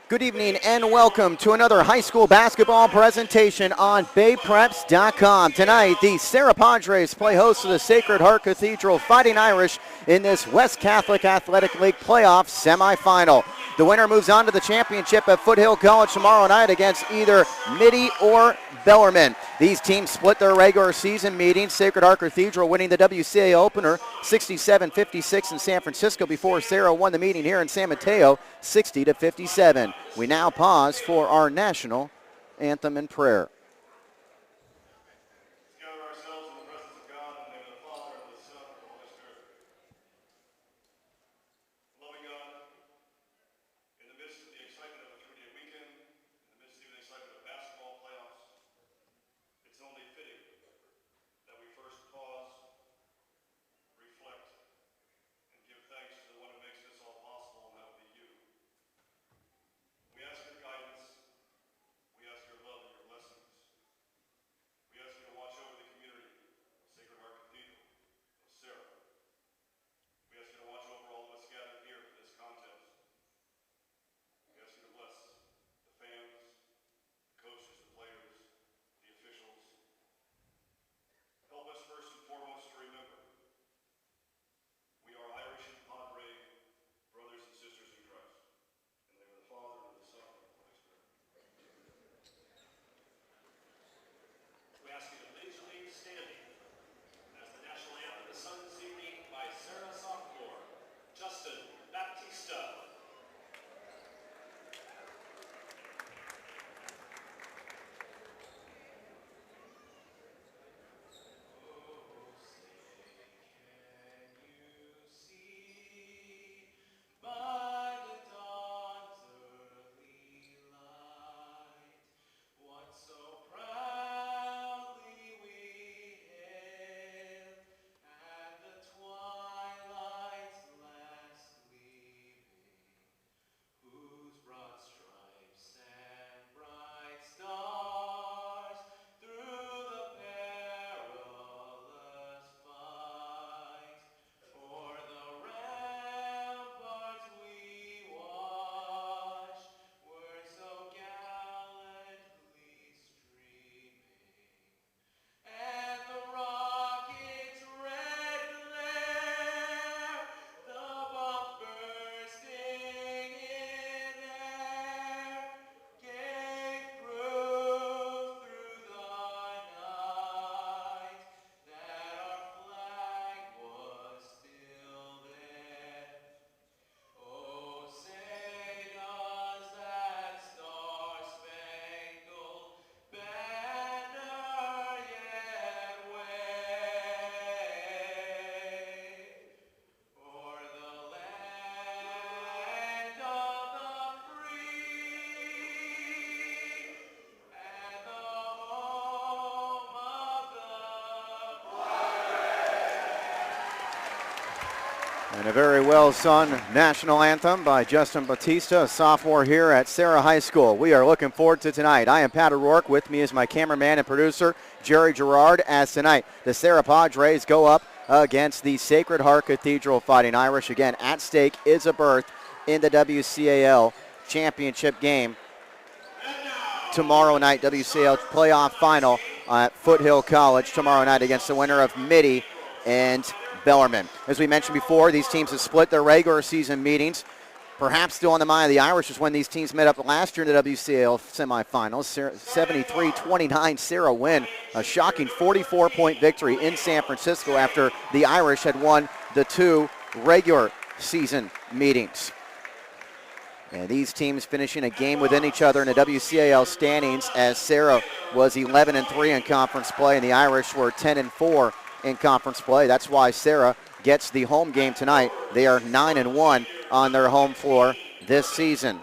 Good evening and welcome to another high school basketball presentation on BayPreps.com. Tonight, the Serra Padres play host to the Sacred Heart Cathedral Fighting Irish in this West Catholic Athletic League playoff semifinal. The winner moves on to the championship at Foothill College tomorrow night against either Mitty or Bellarmine. These teams split their regular season meetings. Sacred Heart Cathedral winning the WCAL opener 67-56 in San Francisco before Serra won the meeting here in San Mateo 60-57. We now pause for our national anthem and prayer. And a very well-sung national anthem by Justin Batista, a sophomore here at Serra High School. We are looking forward to tonight. I am Pat O'Rourke. With me is my cameraman and producer, Jerry Gerard. As tonight, the Serra Padres go up against the Sacred Heart Cathedral Fighting Irish. Again, at stake is a berth in the WCAL championship game tomorrow night, WCAL Playoff Final at Foothill College tomorrow night against the winner of Mitty and Bellarmine. As we mentioned before, these teams have split their regular season meetings. Perhaps still on the mind of the Irish is when these teams met up last year in the WCAL semifinals. 73-29 Serra win. A shocking 44-point victory in San Francisco after the Irish had won the two regular season meetings. And these teams finishing a game within each other in the WCAL standings, as Serra was 11-3 in conference play and the Irish were 10-4 in conference play. That's why Serra gets the home game tonight. They are 9-1 on their home floor this season.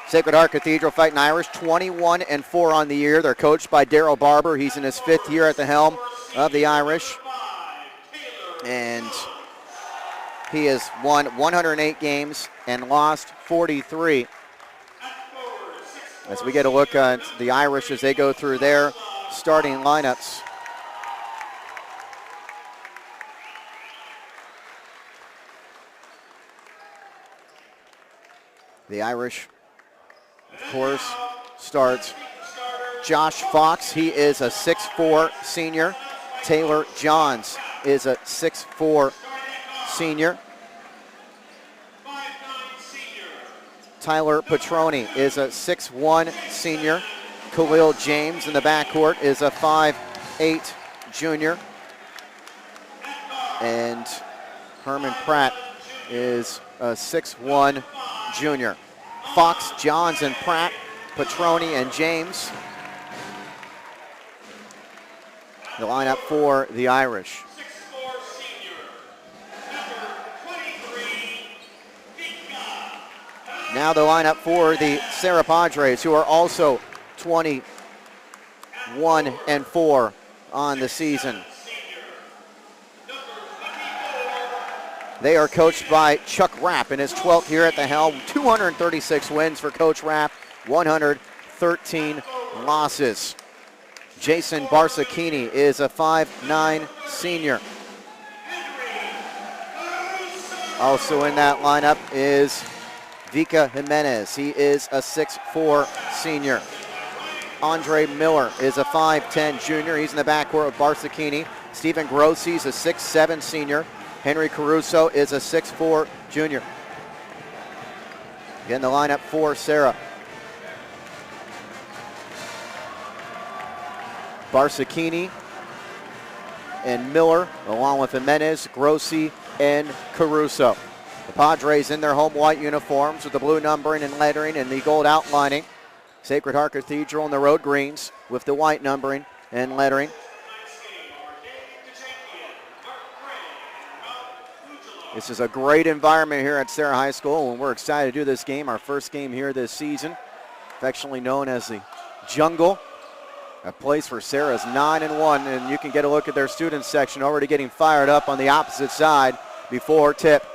Sacred Heart Cathedral Fighting Irish 21-4 on the year. They're coached by Daryl Barber. He's in his 5th year at the helm of the Irish. And he has won 108 games and lost 43. As we get a look at the Irish as they go through their starting lineups. The Irish, of course, starts Josh Fox. He is a 6'4 senior. Taylor Johns is a 6'4 senior. Tyler Petroni is a 6'1 senior. Khalil James in the backcourt is a 5'8 junior. And Herman Pratt is a 6'1 junior. Fox, Johns, and Pratt, Petroni, and James. The lineup for the Irish. Now the lineup for the Serra Padres, who are also 21-4 on the season. They are coached by Chuck Rapp in his 12th year at the helm. 236 wins for Coach Rapp, 113 losses. Jason Barsacchini is a 5'9 senior. Also in that lineup is Vika Jimenez. He is a 6'4 senior. Andre Miller is a 5'10 junior. He's in the backcourt with Barsacchini. Stephen Grossi is a 6'7 senior. Henry Caruso is a 6'4 junior. Again, the lineup for Serra. Barsacchini and Miller, along with Jimenez, Grossi, and Caruso. The Padres in their home white uniforms with the blue numbering and lettering and the gold outlining. Sacred Heart Cathedral in the road greens with the white numbering and lettering. This is a great environment here at Serra High School, and we're excited to do this game, our first game here this season, affectionately known as the Jungle. A place where Serra is 9-1, and you can get a look at their student section already getting fired up on the opposite side before tip.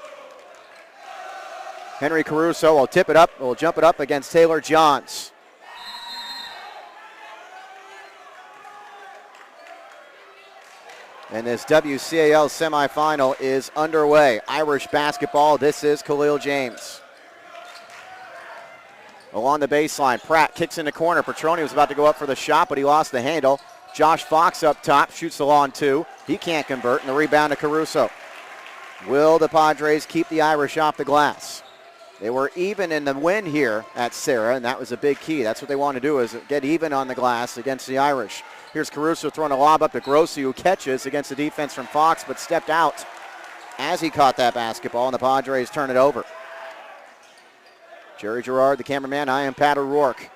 Henry Caruso will tip it up, will jump it up against Taylor Johns. And this WCAL semifinal is underway. Irish basketball, this is Khalil James. Along the baseline, Pratt kicks in the corner. Petroni was about to go up for the shot, but he lost the handle. Josh Fox up top, shoots the long two. He can't convert, and the rebound to Caruso. Will the Padres keep the Irish off the glass? They were even in the win here at Serra, and that was a big key. That's what they want to do, is get even on the glass against the Irish. Here's Caruso throwing a lob up to Grossi, who catches against the defense from Fox, but stepped out as he caught that basketball, and the Padres turn it over. Jerry Gerard, the cameraman. I am Pat O'Rourke.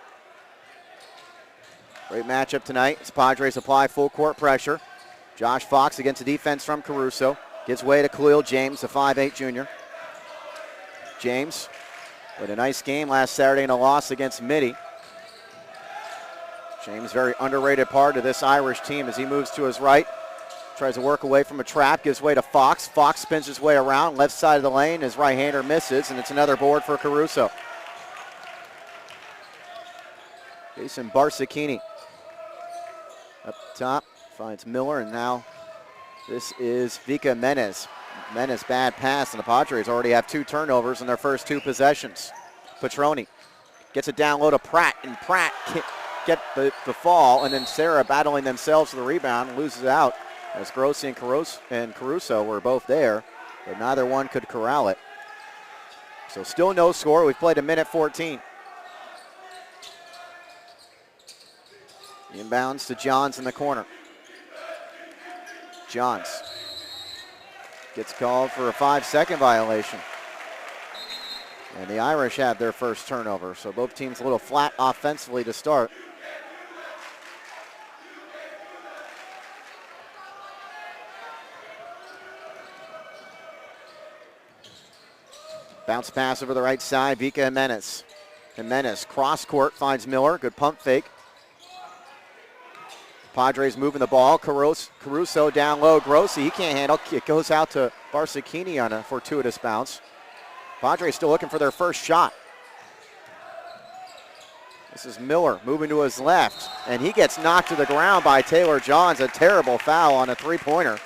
Great matchup tonight as Padres apply full court pressure. Josh Fox against the defense from Caruso. Gives way to Khalil James, the 5'8 junior. James with a nice game last Saturday in a loss against Mitty. James, very underrated part of this Irish team as he moves to his right. Tries to work away from a trap, gives way to Fox. Fox spins his way around, left side of the lane. His right-hander misses, and it's another board for Caruso. Jason Barsacchini up top, finds Miller, and now this is Vika Jimenez. Jimenez, bad pass, and the Padres already have 2 turnovers in their first 2 possessions. Petroni gets it down low to Pratt, and Pratt can't get the fall, and then Serra battling themselves for the rebound, loses out as Grossi and Caruso were both there, but neither one could corral it. So still no score. We've played a minute 14. Inbounds to Johns in the corner. Johns gets called for a 5-second violation. And the Irish had their first turnover, so both teams a little flat offensively to start. Bounce pass over the right side, Vika Jimenez. Jimenez cross court finds Miller, good pump fake. Padres moving the ball. Caruso down low. Grossi, he can't handle. It goes out to Barsacchini on a fortuitous bounce. Padres still looking for their first shot. This is Miller moving to his left, and he gets knocked to the ground by Taylor Johns. A terrible foul on a three-pointer.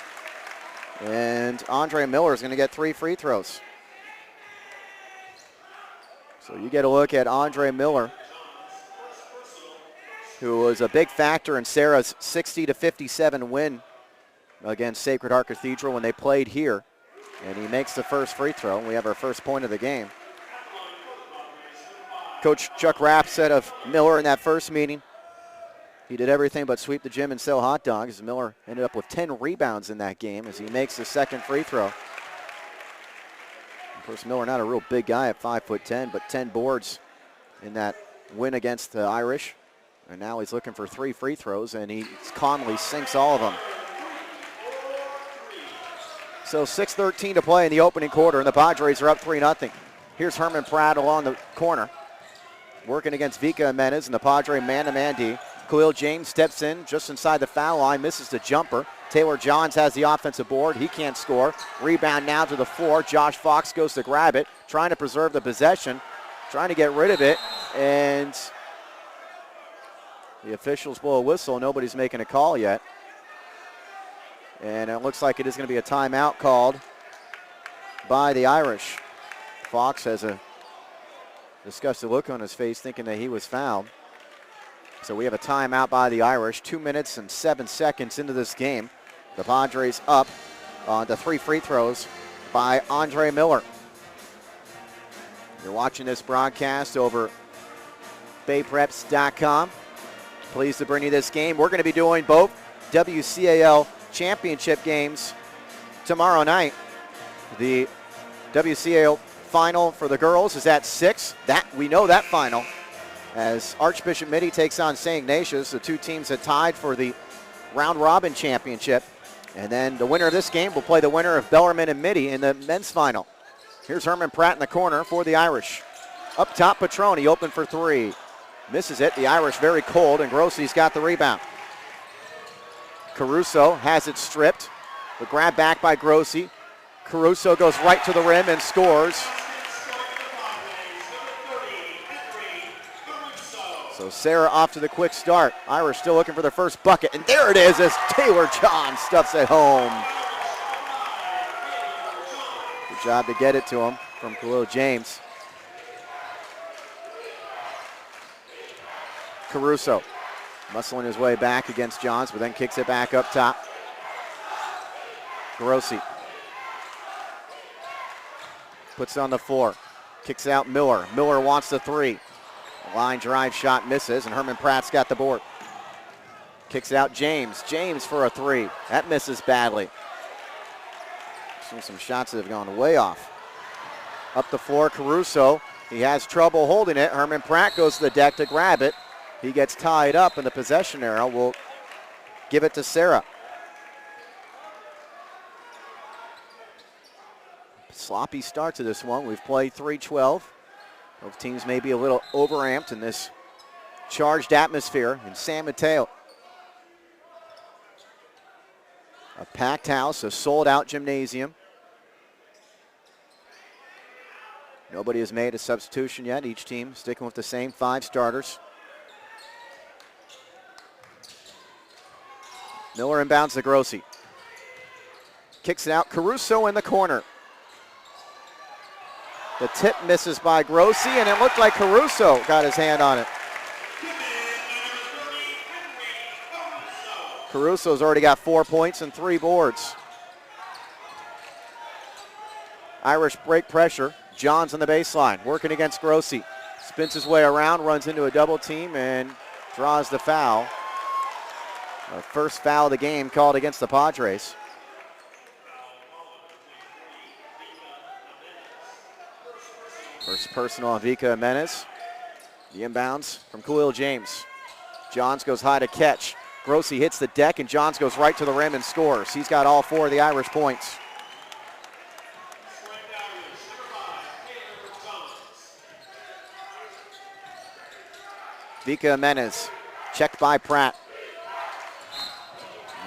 And Andre Miller is going to get 3 free throws. So you get a look at Andre Miller, who was a big factor in Serra's 60-57 win against Sacred Heart Cathedral when they played here. And he makes the first free throw, and we have our first point of the game. Coach Chuck Rapp said of Miller in that first meeting, he did everything but sweep the gym and sell hot dogs. Miller ended up with 10 rebounds in that game as he makes the second free throw. Of course, Miller not a real big guy at 5'10", but 10 boards in that win against the Irish. And now he's looking for 3 free throws, and he calmly sinks all of them. So 6:13 to play in the opening quarter, and the Padres are up 3-0. Here's Herman Pratt along the corner, working against Vika Jimenez, and the Padre man-to-man D. Khalil James steps in just inside the foul line, misses the jumper. Taylor Johns has the offensive board. He can't score. Rebound now to the floor. Josh Fox goes to grab it, trying to preserve the possession, trying to get rid of it, and the officials blow a whistle. Nobody's making a call yet. And it looks like it is going to be a timeout called by the Irish. Fox has a disgusted look on his face, thinking that he was fouled. So we have a timeout by the Irish. 2 minutes and 7 seconds into this game. The Padres up on the 3 free throws by Andre Miller. You're watching this broadcast over BayPreps.com. Pleased to bring you this game. We're going to be doing both WCAL championship games tomorrow night. The WCAL final for the girls is at 6. We know that final, as Archbishop Mitty takes on St. Ignatius, the two teams that tied for the round-robin championship. And then the winner of this game will play the winner of Bellarmine and Mitty in the men's final. Here's Herman Pratt in the corner for the Irish. Up top, Petroni open for 3. Misses it. The Irish very cold, and Grossi's got the rebound. Caruso has it stripped. The grab back by Grossi. Caruso goes right to the rim and scores. So Serra off to the quick start. Irish still looking for their first bucket, and there it is as Taylor John stuffs it home. Good job to get it to him from Khalil James. Caruso muscling his way back against Johns, but then kicks it back up top. Grossi puts it on the floor, kicks out Miller. Miller wants the 3. Line drive shot misses, and Herman Pratt's got the board. Kicks out James. James for a 3. That misses badly. Seen some shots that have gone way off. Up the floor, Caruso. He has trouble holding it. Herman Pratt goes to the deck to grab it. He gets tied up, and the possession arrow will give it to Serra. Sloppy start to this one. We've played 3-12. Both teams may be a little overamped in this charged atmosphere in San Mateo. A packed house, a sold-out gymnasium. Nobody has made a substitution yet. Each team sticking with the same 5 starters. Miller inbounds to Grossi. Kicks it out. Caruso in the corner. The tip misses by Grossi, and it looked like Caruso got his hand on it. Caruso's already got 4 points and 3 boards. Irish break pressure. Johns on the baseline, working against Grossi. Spins his way around, runs into a double team, and draws the foul. Our first foul of the game called against the Padres. First personal on Vika Jimenez. The inbounds from Khalil James. Johns goes high to catch. Grossi hits the deck, and Johns goes right to the rim and scores. He's got all 4 of the Irish points. Vika Jimenez, checked by Pratt.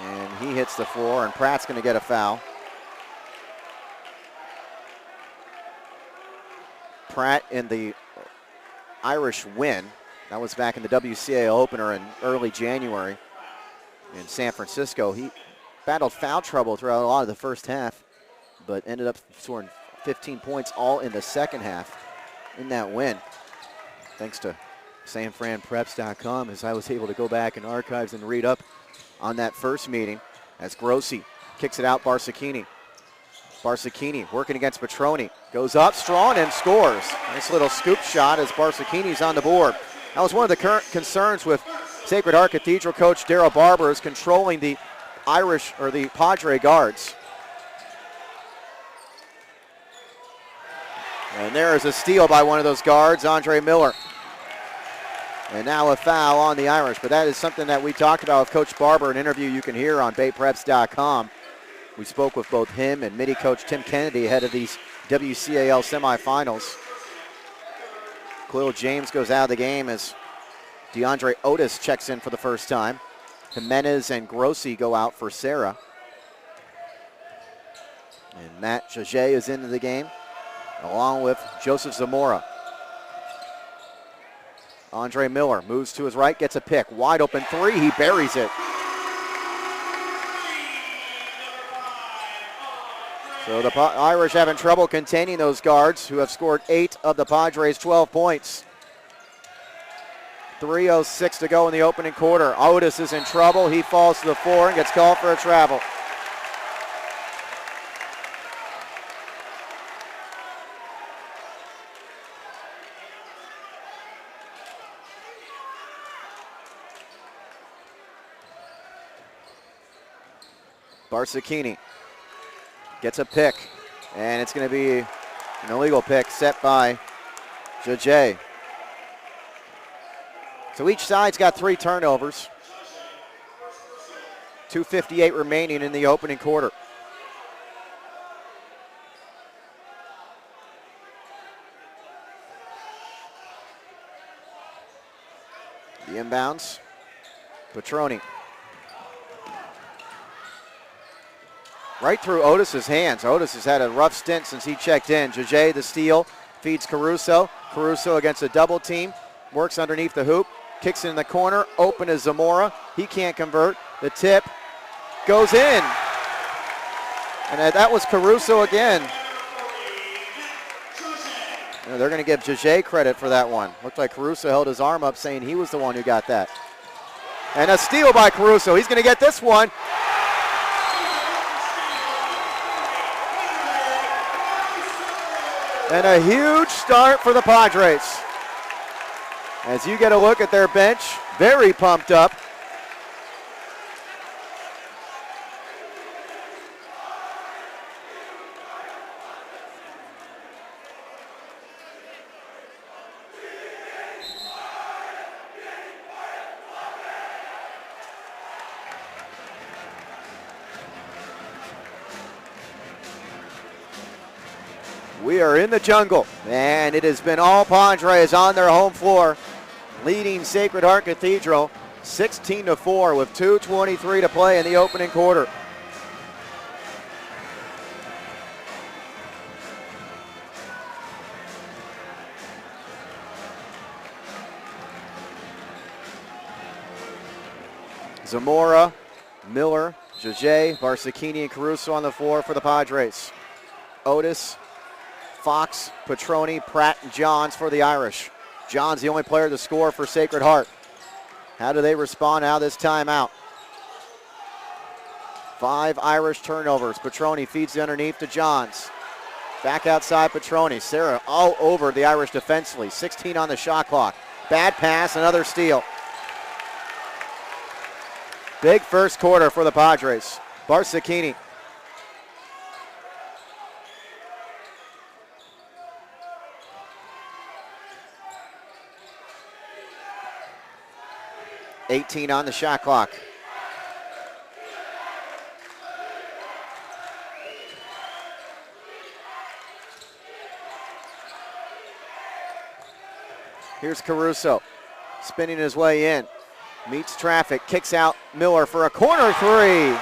And he hits the floor, and Pratt's going to get a foul. Pratt in the Irish win. That was back in the WCAL opener in early January in San Francisco. He battled foul trouble throughout a lot of the first half, but ended up scoring 15 points all in the second half. in that win. Thanks to sanfranpreps.com, as I was able to go back in archives and read up on that first meeting as Grossi kicks it out. Barsacchini working against Petroni. Goes up strong and scores. Nice little scoop shot as Barsacchini's on the board. That was one of the current concerns with Sacred Heart Cathedral coach Daryl Barber, is controlling the Irish or the Padre guards. And there is a steal by one of those guards, Andre Miller. And now a foul on the Irish, but that is something that we talked about with Coach Barber, an interview you can hear on BayPreps.com. We spoke with both him and Midi coach Tim Kennedy ahead of these WCAL semifinals. Khalil James goes out of the game as DeAndre Otis checks in for the first time. Jimenez and Grossi go out for Serra. And Matt Jaget is into the game, along with Joseph Zamora. Andre Miller moves to his right, gets a pick. Wide open three, he buries it. So the Irish having trouble containing those guards, who have scored 8 of the Padres' 12 points. 3:06 to go in the opening quarter. Otis is in trouble. He falls to the floor and gets called for a travel. Barsacchini gets a pick, and it's going to be an illegal pick set by Jaget. So each side's got 3 turnovers. 2:58 remaining in the opening quarter. The inbounds, Petroni. Right through Otis's hands. Otis has had a rough stint since he checked in. Jaget, the steal, feeds Caruso. Caruso against a double team, works underneath the hoop, kicks it in the corner. Open is Zamora. He can't convert. The tip goes in. And that was Caruso again. They're going to give Jaget credit for that one. Looked like Caruso held his arm up saying he was the one who got that. And a steal by Caruso. He's going to get this one. And a huge start for the Padres. As you get a look at their bench, very pumped up. We are in the jungle, and it has been all Padres on their home floor, leading Sacred Heart Cathedral 16-4 with 2:23 to play in the opening quarter. Zamora, Miller, Jaget, Barsacchini, and Caruso on the floor for the Padres. Otis, Fox, Petroni, Pratt, and Johns for the Irish. Johns the only player to score for Sacred Heart. How do they respond out of this timeout? 5 Irish turnovers. Petroni feeds it underneath to Johns. Back outside Petroni. Serra all over the Irish defensively. 16 on the shot clock. Bad pass, another steal. Big first quarter for the Padres. Barsacchini. $18 on the shot clock. Here's Caruso, spinning his way in. Meets traffic, kicks out Miller for a corner three.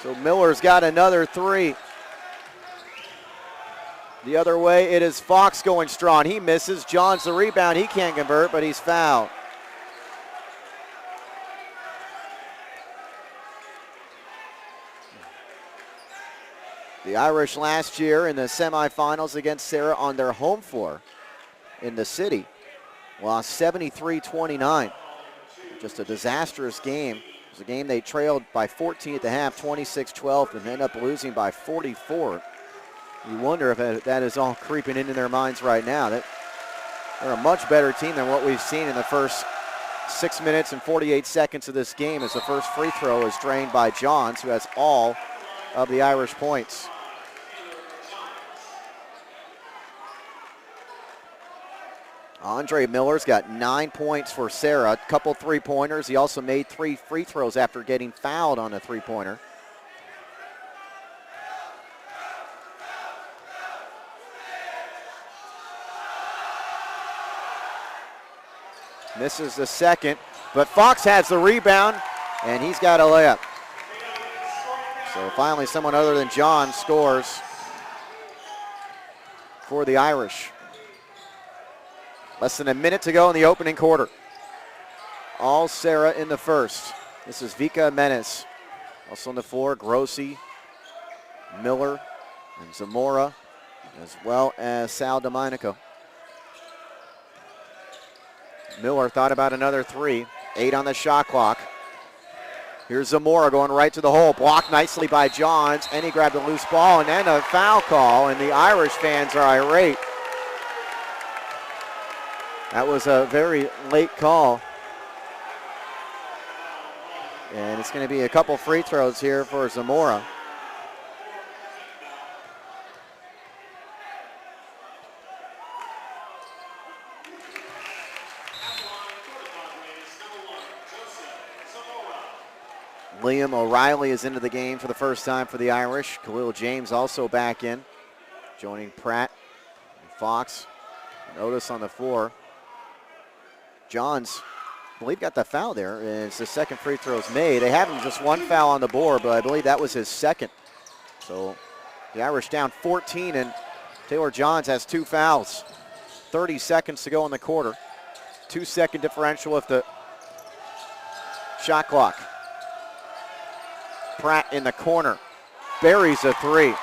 So Miller's got another three. The other way, it is Fox going strong. He misses. Johns the rebound. He can't convert, but he's fouled. The Irish last year in the semifinals against Serra on their home floor in the city lost 73-29. Just a disastrous game. It was a game they trailed by 14 at the half, 26-12, and ended up losing by 44. You wonder if that is all creeping into their minds right now. That they're a much better team than what we've seen in the first 6 minutes and 48 seconds of this game, as the first free throw is drained by Johns, who has all of the Irish points. Andre Miller's got 9 points for Serra, a couple three-pointers. He also made 3 free throws after getting fouled on a three-pointer. Misses the second, but Fox has the rebound, and he's got a layup. So finally someone other than John scores for the Irish. Less than a minute to go in the opening quarter. All Serra in the first. This is Vika Jimenez. Also on the floor, Grossi, Miller, and Zamora, as well as Sal Domenico. Miller thought about another 3. 8 on the shot clock. Here's Zamora going right to the hole. Blocked nicely by Johns, and he grabbed a loose ball, and then a foul call, and the Irish fans are irate. That was a very late call. And it's going to be a couple free throws here for Zamora. Liam O'Reilly is into the game for the first time for the Irish. Khalil James also back in, joining Pratt and Fox. Otis on the floor. Johns, I believe, got the foul there. It's the second free throw's made. They have him just one foul on the board, but I believe that was his second. So the Irish down 14, and Taylor Johns has 2 fouls. 30 seconds to go in the quarter. 2-second differential with the shot clock. Pratt in the corner, buries a 3.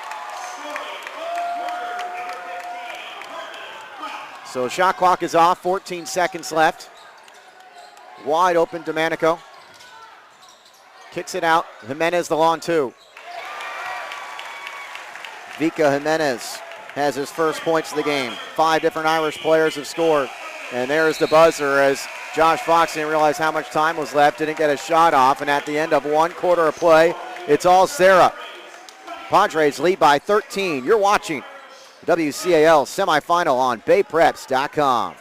So shot clock is off, 14 seconds left. Wide open, Domenico. Kicks it out, Jimenez the long 2. Vika Jimenez has his first points of the game. 5 different Irish players have scored. And there's the buzzer as Josh Fox didn't realize how much time was left, didn't get a shot off, and at the end of 1 quarter of play, it's all Serra. Padres lead by 13. You're watching WCAL Semifinal on BayPreps.com.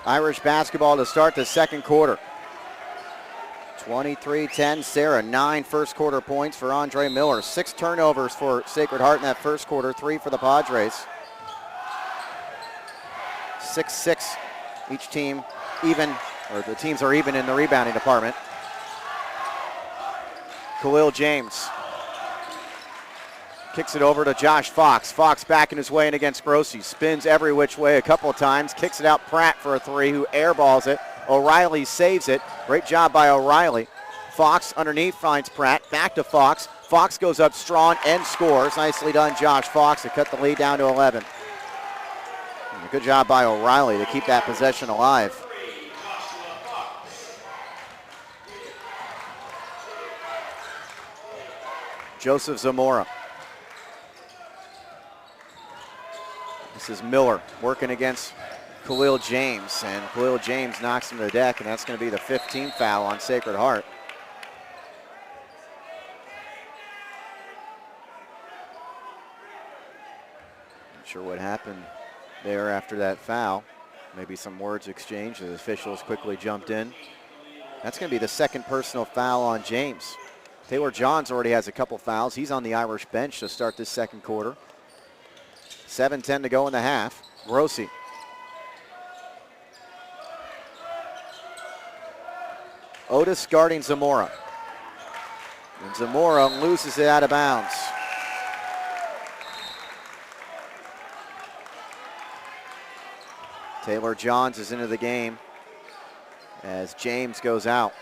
Irish basketball to start the second quarter. 23-10 Serra, 9 first quarter points for Andre Miller. 6 turnovers for Sacred Heart in that first quarter, 3 for the Padres. 6-6 each team even, or the teams are even in the rebounding department. Khalil James kicks it over to Josh Fox. Fox backing his way in against Grossi. Spins every which way a couple of times. Kicks it out Pratt for a 3, who airballs it. O'Reilly saves it. Great job by O'Reilly. Fox underneath finds Pratt. Back to Fox. Fox goes up strong and scores. Nicely done, Josh Fox, to cut the lead down to 11. And a good job by O'Reilly to keep that possession alive. Joseph Zamora. This is Miller working against Khalil James, and Khalil James knocks him to the deck, and that's going to be the 15th foul on Sacred Heart. Not sure what happened there after that foul. Maybe some words exchanged as officials quickly jumped in. That's going to be the second personal foul on James. Taylor Johns already has a couple fouls. He's on the Irish bench to start this second quarter. 7:10 to go in the half. Grossi. Otis guarding Zamora. And Zamora loses it out of bounds. Taylor Johns is into the game as James goes out.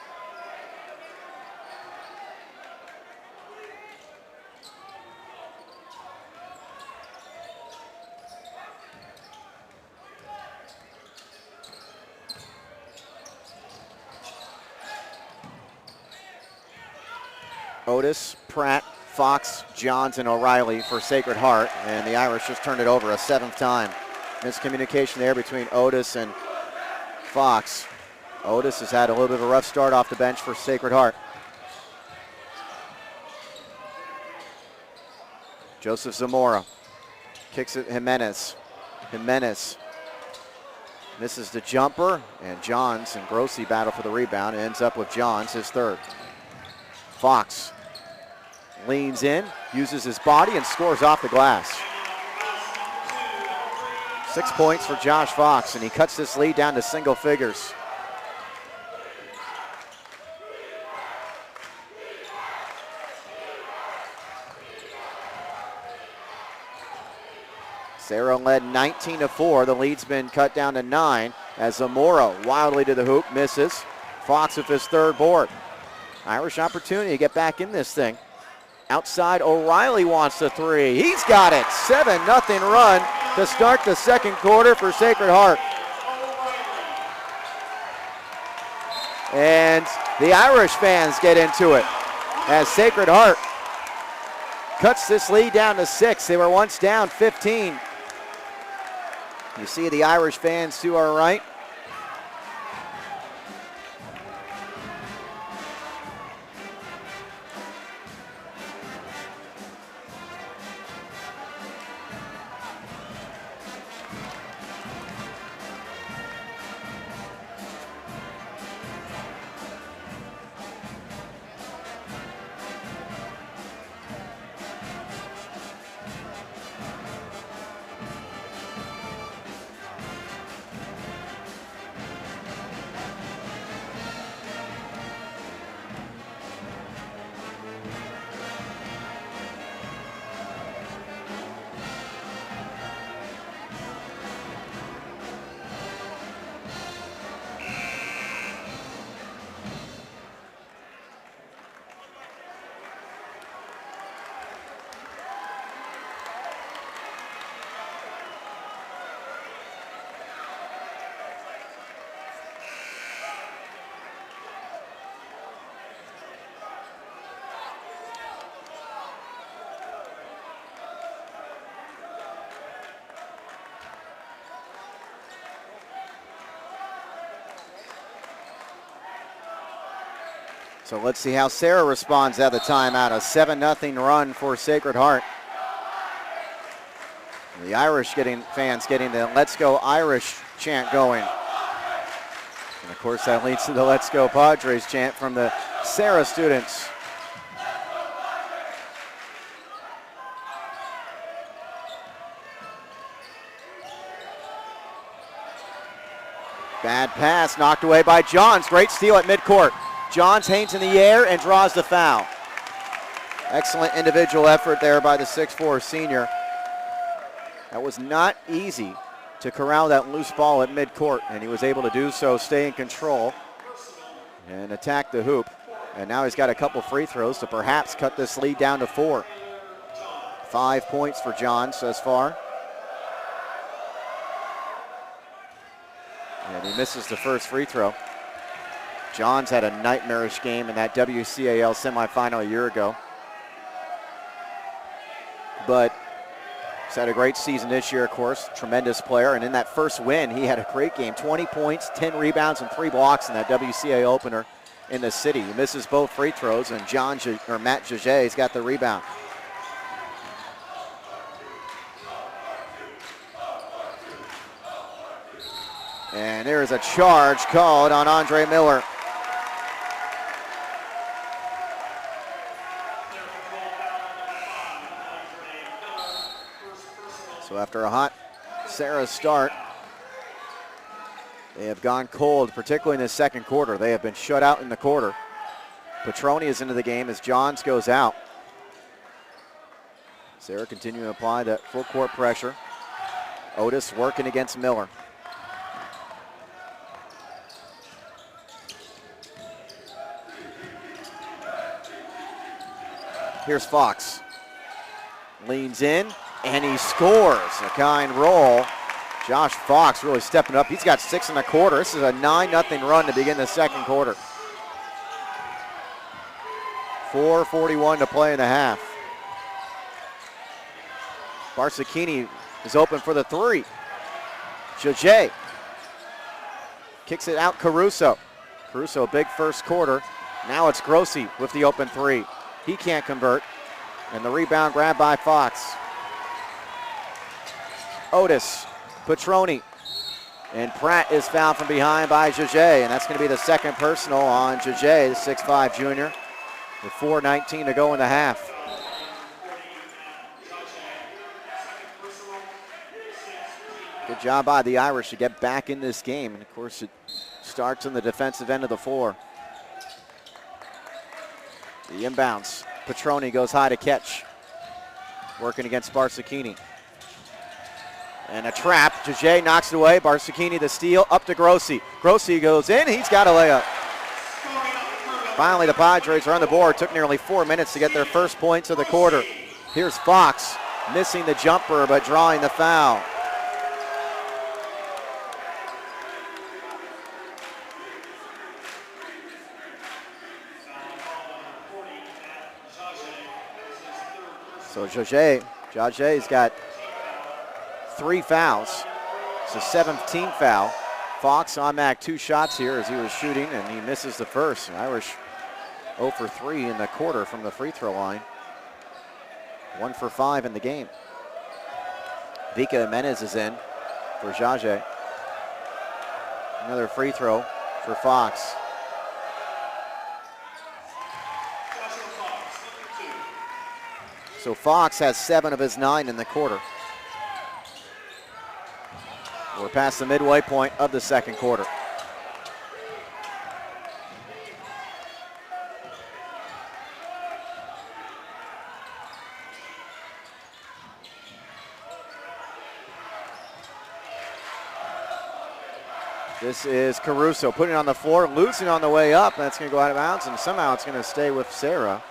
Otis, Pratt, Fox, Johns, and O'Reilly for Sacred Heart, and the Irish just turned it over a 7th time. Miscommunication there between Otis and Fox. Otis has had a little bit of a rough start off the bench for Sacred Heart. Joseph Zamora kicks it Jimenez. Jimenez misses the jumper, and Johns and Grossi battle for the rebound. It ends up with Johns, his third. Fox leans in, uses his body, and scores off the glass. 6 points for Josh Fox, and he cuts this lead down to single figures. Serra led 19-4. The lead's been cut down to 9 as Zamora wildly to the hoop, misses. Fox with his third board. Irish opportunity to get back in this thing. Outside, O'Reilly wants the three. He's got it. 7-0 run to start the second quarter for Sacred Heart. And the Irish fans get into it as Sacred Heart cuts this lead down to 6. They were once down 15. You see the Irish fans to our right. So let's see how Serra responds at the timeout. A 7-0 run for Sacred Heart. The Irish fans getting the Let's Go Irish chant going. And of course that leads to the Let's Go Padres chant from the Serra students. Bad pass knocked away by Johns. Great steal at midcourt. Johns hangs in the air and draws the foul. Excellent individual effort there by the 6'4" senior. That was not easy to corral that loose ball at midcourt, and he was able to do so, stay in control, and attack the hoop. And now he's got a couple free throws to perhaps cut this lead down to 4. 5 points for Johns thus far. And he misses the first free throw. Johns had a nightmarish game in that WCAL semifinal a year ago. But he's had a great season this year, of course. Tremendous player. And in that first win, he had a great game. 20 points, 10 rebounds, and 3 blocks in that WCAL opener in the city. He misses both free throws, and Matt Jaget's got the rebound. And there is a charge called on Andre Miller. So after a hot Serra start, they have gone cold, particularly in the second quarter. They have been shut out in the quarter. Petroni is into the game as Johns goes out. Serra continuing to apply that full court pressure. Otis working against Miller. Here's Fox. Leans in, and he scores. A kind roll. Josh Fox really stepping up. He's got 6 in the quarter. This is a 9-0 run to begin the second quarter. 4:41 to play in the half. Barsacchini is open for the 3. Jaget kicks it out. Caruso, big first quarter. Now it's Grossi with the open 3. He can't convert. And the rebound grabbed by Fox. Otis, Petroni, and Pratt is fouled from behind by Jaget, and that's going to be the second personal on Jaget, the 6'5 junior, with 4:19 to go in the half. Good job by the Irish to get back in this game, and of course it starts on the defensive end of the floor. The inbounds. Petroni goes high to catch. Working against Barsacchini. And a trap. Jaget knocks it away. Barsacchini the steal. Up to Grossi. Grossi goes in. He's got a layup. Finally, the Padres are on the board. Took nearly 4 minutes to get their first points of the quarter. Here's Fox. Missing the jumper, but drawing the foul. So Jaget's got 3 fouls. It's a 7th team foul. Fox on back 2 shots here as he was shooting, and he misses the first. Irish 0 for 3 in the quarter from the free throw line. 1 for 5 in the game. Vika Jimenez is in for Jaget. Another free throw for Fox. So Fox has 7 of his 9 in the quarter. We're past the midway point of the second quarter. This is Caruso putting it on the floor, losing on the way up. That's going to go out of bounds, and somehow it's going to stay with Serra.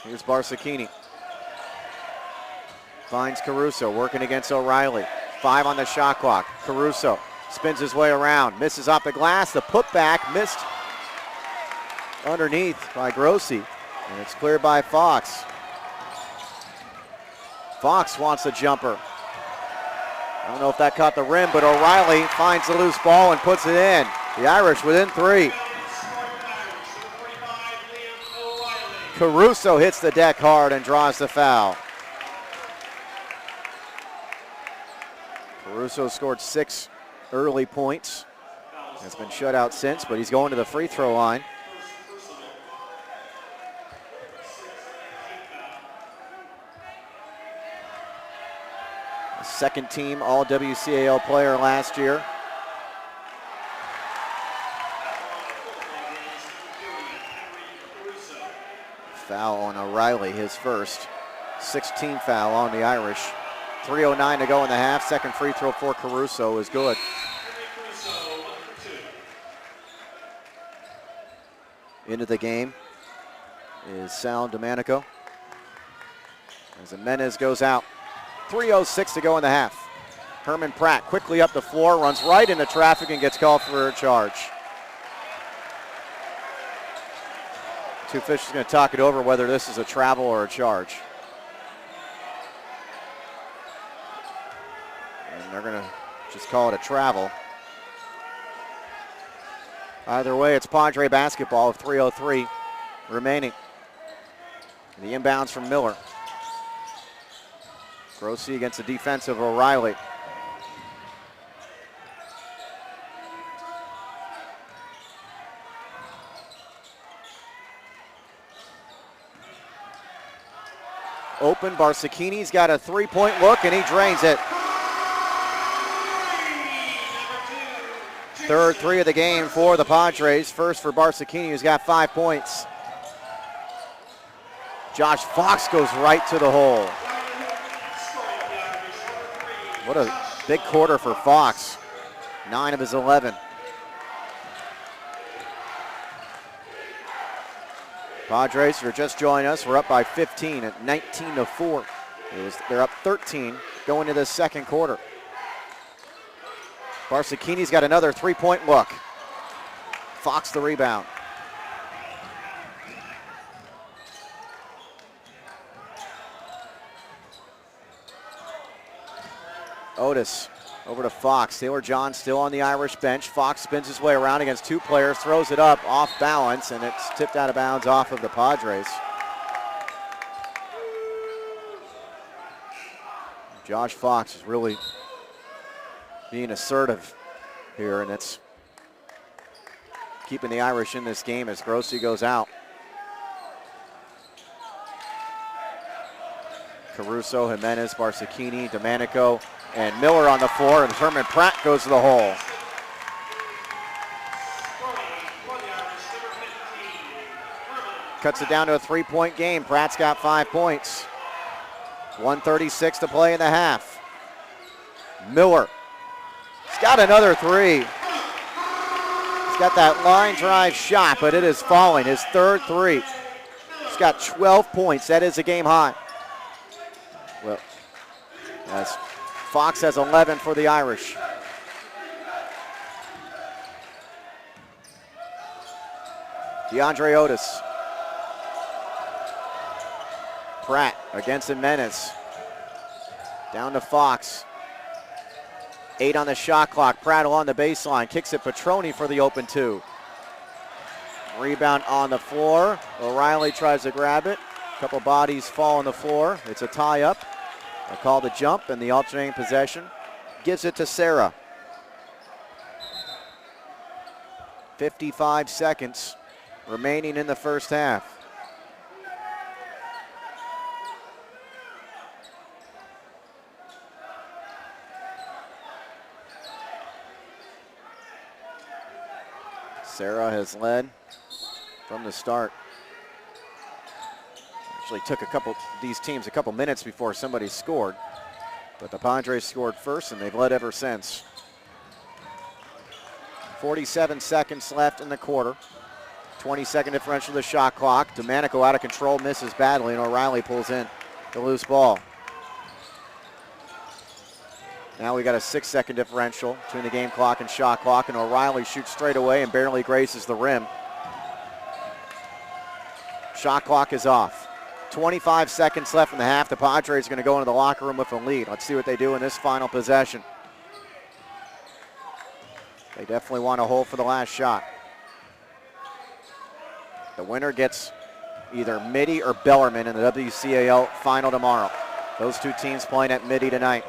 Here's Barsacchini. Finds Caruso, working against O'Reilly. 5 on the shot clock. Caruso spins his way around, misses off the glass. The putback missed underneath by Grossi, and it's cleared by Fox. Fox wants a jumper. I don't know if that caught the rim, but O'Reilly finds the loose ball and puts it in. The Irish within 3. Caruso hits the deck hard and draws the foul. Caruso scored 6 early points. Has been shut out since, but he's going to the free throw line. Second team All WCAL player last year. Foul on O'Reilly, his first. 16th foul on the Irish. 3:09 to go in the half. Second free throw for Caruso is good. Into the game is Sal Domenico. As Jimenez goes out. 3:06 to go in the half. Herman Pratt quickly up the floor, runs right into traffic and gets called for a charge. Two officials going to talk it over whether this is a travel or a charge. And they're going to just call it a travel. Either way, it's Padre basketball with 3:03 remaining. The inbounds from Miller. Grossi against the defensive O'Reilly. Open, Barsicchini's got a three-point look and he drains it. Third three of the game for the Padres. First for Barsicchini, who's got 5 points. Josh Fox goes right to the hole. What a big quarter for Fox. 9 of his 11. Padres, who are just joining us, we're up by 15 at 19-4. They're up 13 going into the second quarter. Barsicchini's got another three-point look. Fox the rebound. Otis over to Fox. Taylor John still on the Irish bench. Fox spins his way around against two players, throws it up off balance, and it's tipped out of bounds off of the Padres. Josh Fox is really being assertive here, and it's keeping the Irish in this game as Grossi goes out. Caruso, Jimenez, Barsicchini, Domenico, and Miller on the floor, and Herman Pratt goes to the hole. Cuts it down to a three-point game. Pratt's got 5 points. 1:36 to play in the half. Miller. He's got another three. He's got that line drive shot, but it is falling. His third three. He's got 12 points. That is a game high. Well, that's Fox has 11 for the Irish. DeAndre Otis. Pratt against Jimenez. Down to Fox. 8 on the shot clock. Pratt along the baseline. Kicks it Petroni for the open two. Rebound on the floor. O'Reilly tries to grab it. A couple bodies fall on the floor. It's a tie up. They call the jump, and the alternating possession gives it to Serra. 55 seconds remaining in the first half. Serra has led from the start. Actually took these teams a couple minutes before somebody scored, but the Padres scored first and they've led ever since. 47 seconds left in the quarter. 20-second differential to the shot clock. Domenico out of control, misses badly, and O'Reilly pulls in the loose ball. Now we got a 6-second differential between the game clock and shot clock, and O'Reilly shoots straight away and barely graces the rim. Shot clock is off. 25 seconds left in the half. The Padres are going to go into the locker room with a lead. Let's see what they do in this final possession. They definitely want to hold for the last shot. The winner gets either Mitty or Bellarmine in the WCAL final tomorrow. Those two teams playing at Mitty tonight.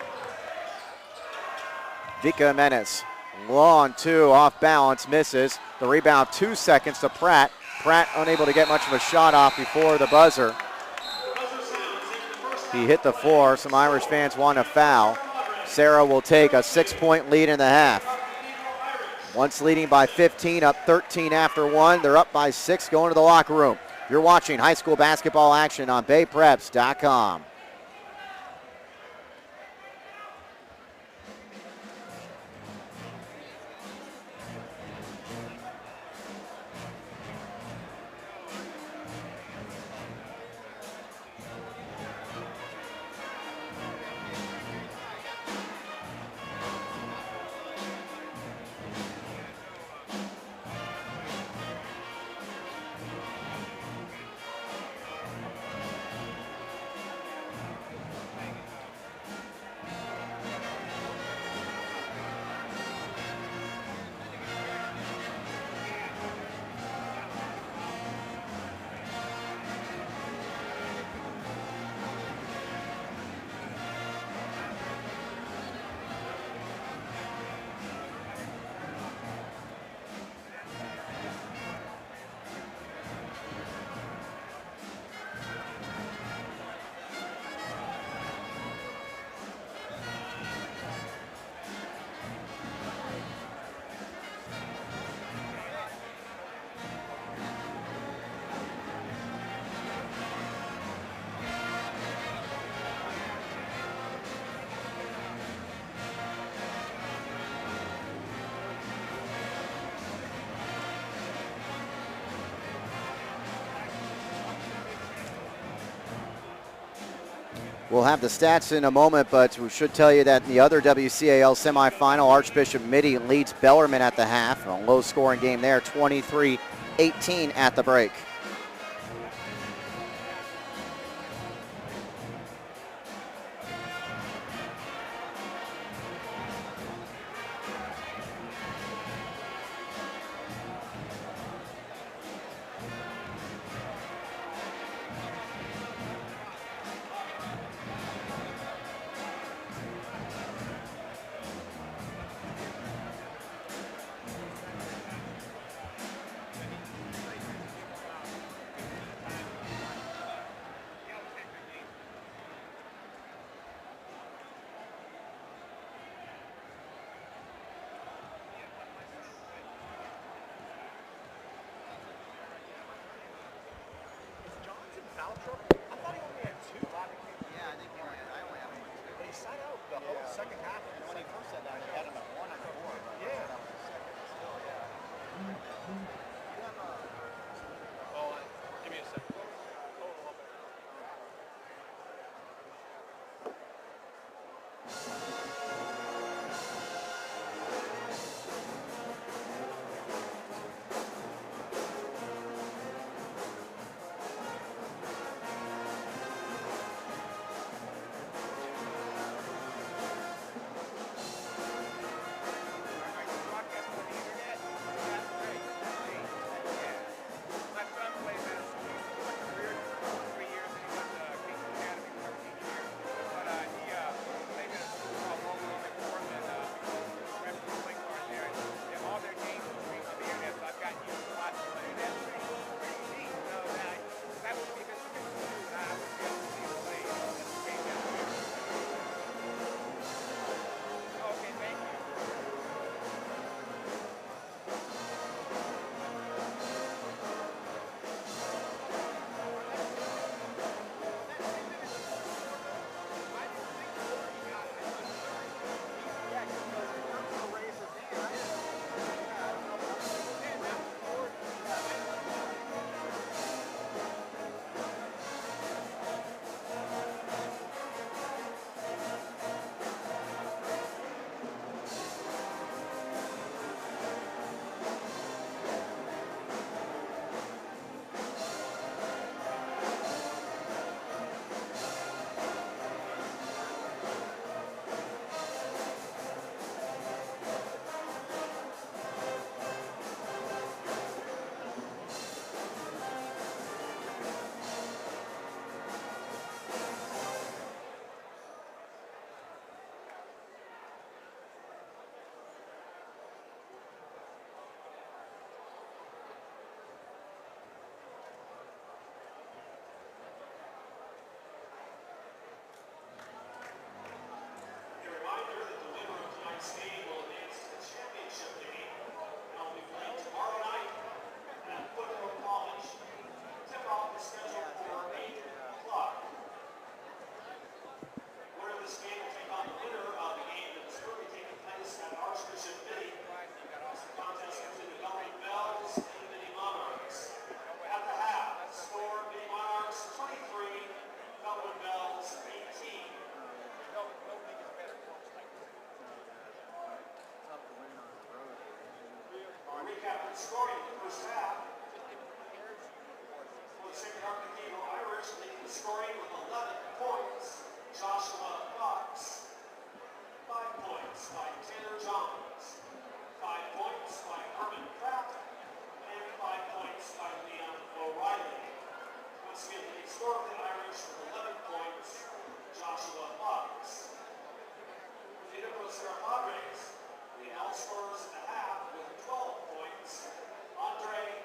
Vika Jimenez, long two, off balance, misses. The rebound, 2 seconds to Pratt. Pratt unable to get much of a shot off before the buzzer. He hit the floor. Some Irish fans want a foul. Serra will take a 6-point lead in the half. Once leading by 15, up 13 after one. They're up by 6 going to the locker room. You're watching high school basketball action on BayPreps.com. We'll have the stats in a moment, but we should tell you that in the other WCAL semifinal, Archbishop Mitty leads Bellarmine at the half. A low-scoring game there, 23-18 at the break. Scoring in the first half. For the Cathedral Irish, leading the scoring with 11 points. Joshua Fox. 5 points by Tanner Johns. 5 points by Herman Pratt. And 5 points by Leon O'Reilly. Once again, leading scorer of the Irish with 11 points. Joshua Fox. The Serra Padres, the all scorers at the half with 12 points. Andre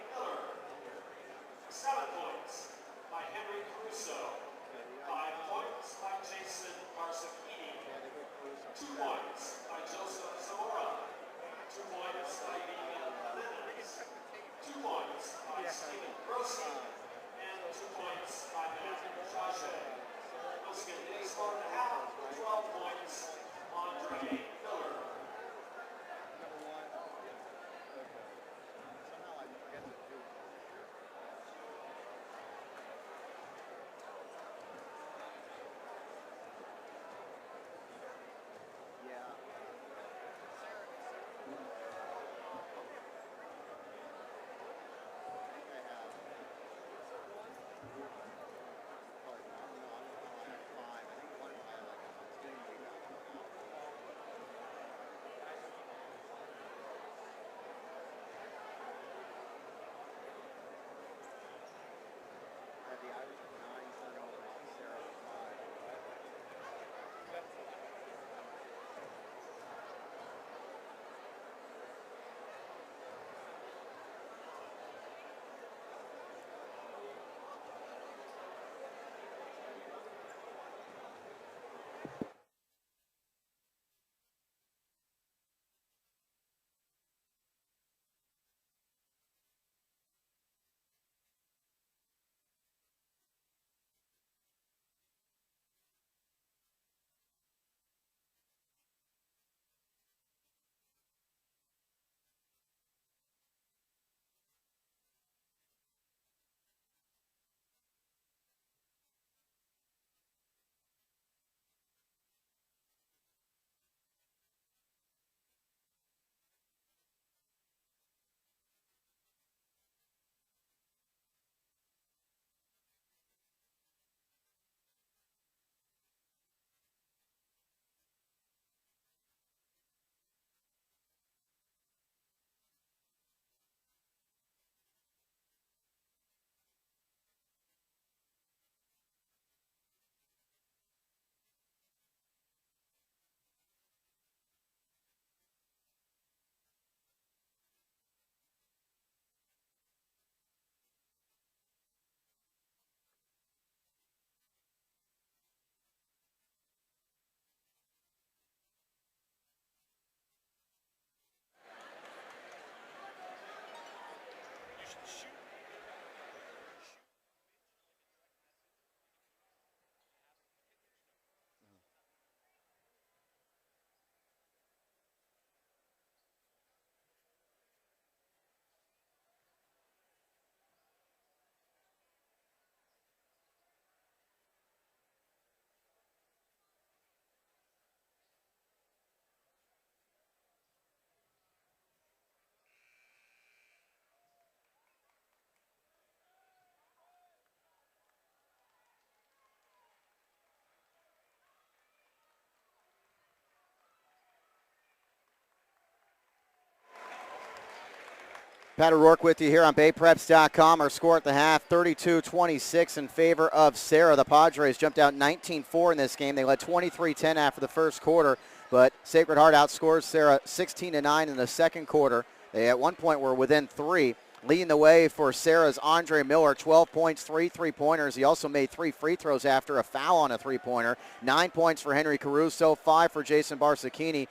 Pat O'Rourke with you here on BayPreps.com. Our score at the half, 32-26 in favor of Serra. The Padres jumped out 19-4 in this game. They led 23-10 after the first quarter, but Sacred Heart outscores Serra 16-9 in the second quarter. They at one point were within 3. Leading the way for Serra's Andre Miller, 12 points, 3 3-pointers. He also made 3 free throws after a foul on a 3-pointer. 9 points for Henry Caruso, 5 for Jason Barsacchini,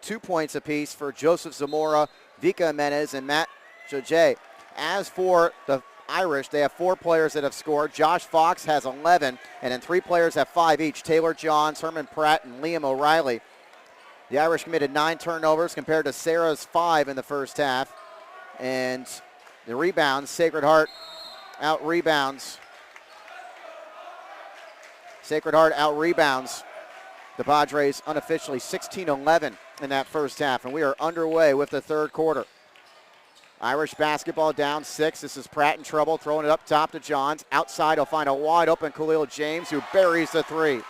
2 points apiece for Joseph Zamora, Vika Jimenez, and Matt Jajay. As for the Irish, they have 4 players that have scored. Josh Fox has 11, and then 3 players have 5 each. Taylor Johns, Herman Pratt, and Liam O'Reilly. The Irish committed 9 turnovers compared to Serra's 5 in the first half. And the rebounds, Sacred Heart out-rebounds. Sacred Heart out-rebounds the Padres unofficially 16-11 in that first half. And we are underway with the third quarter. Irish basketball down 6. This is Pratt in trouble, throwing it up top to Johns. Outside, he'll find a wide-open Khalil James, who buries the 3.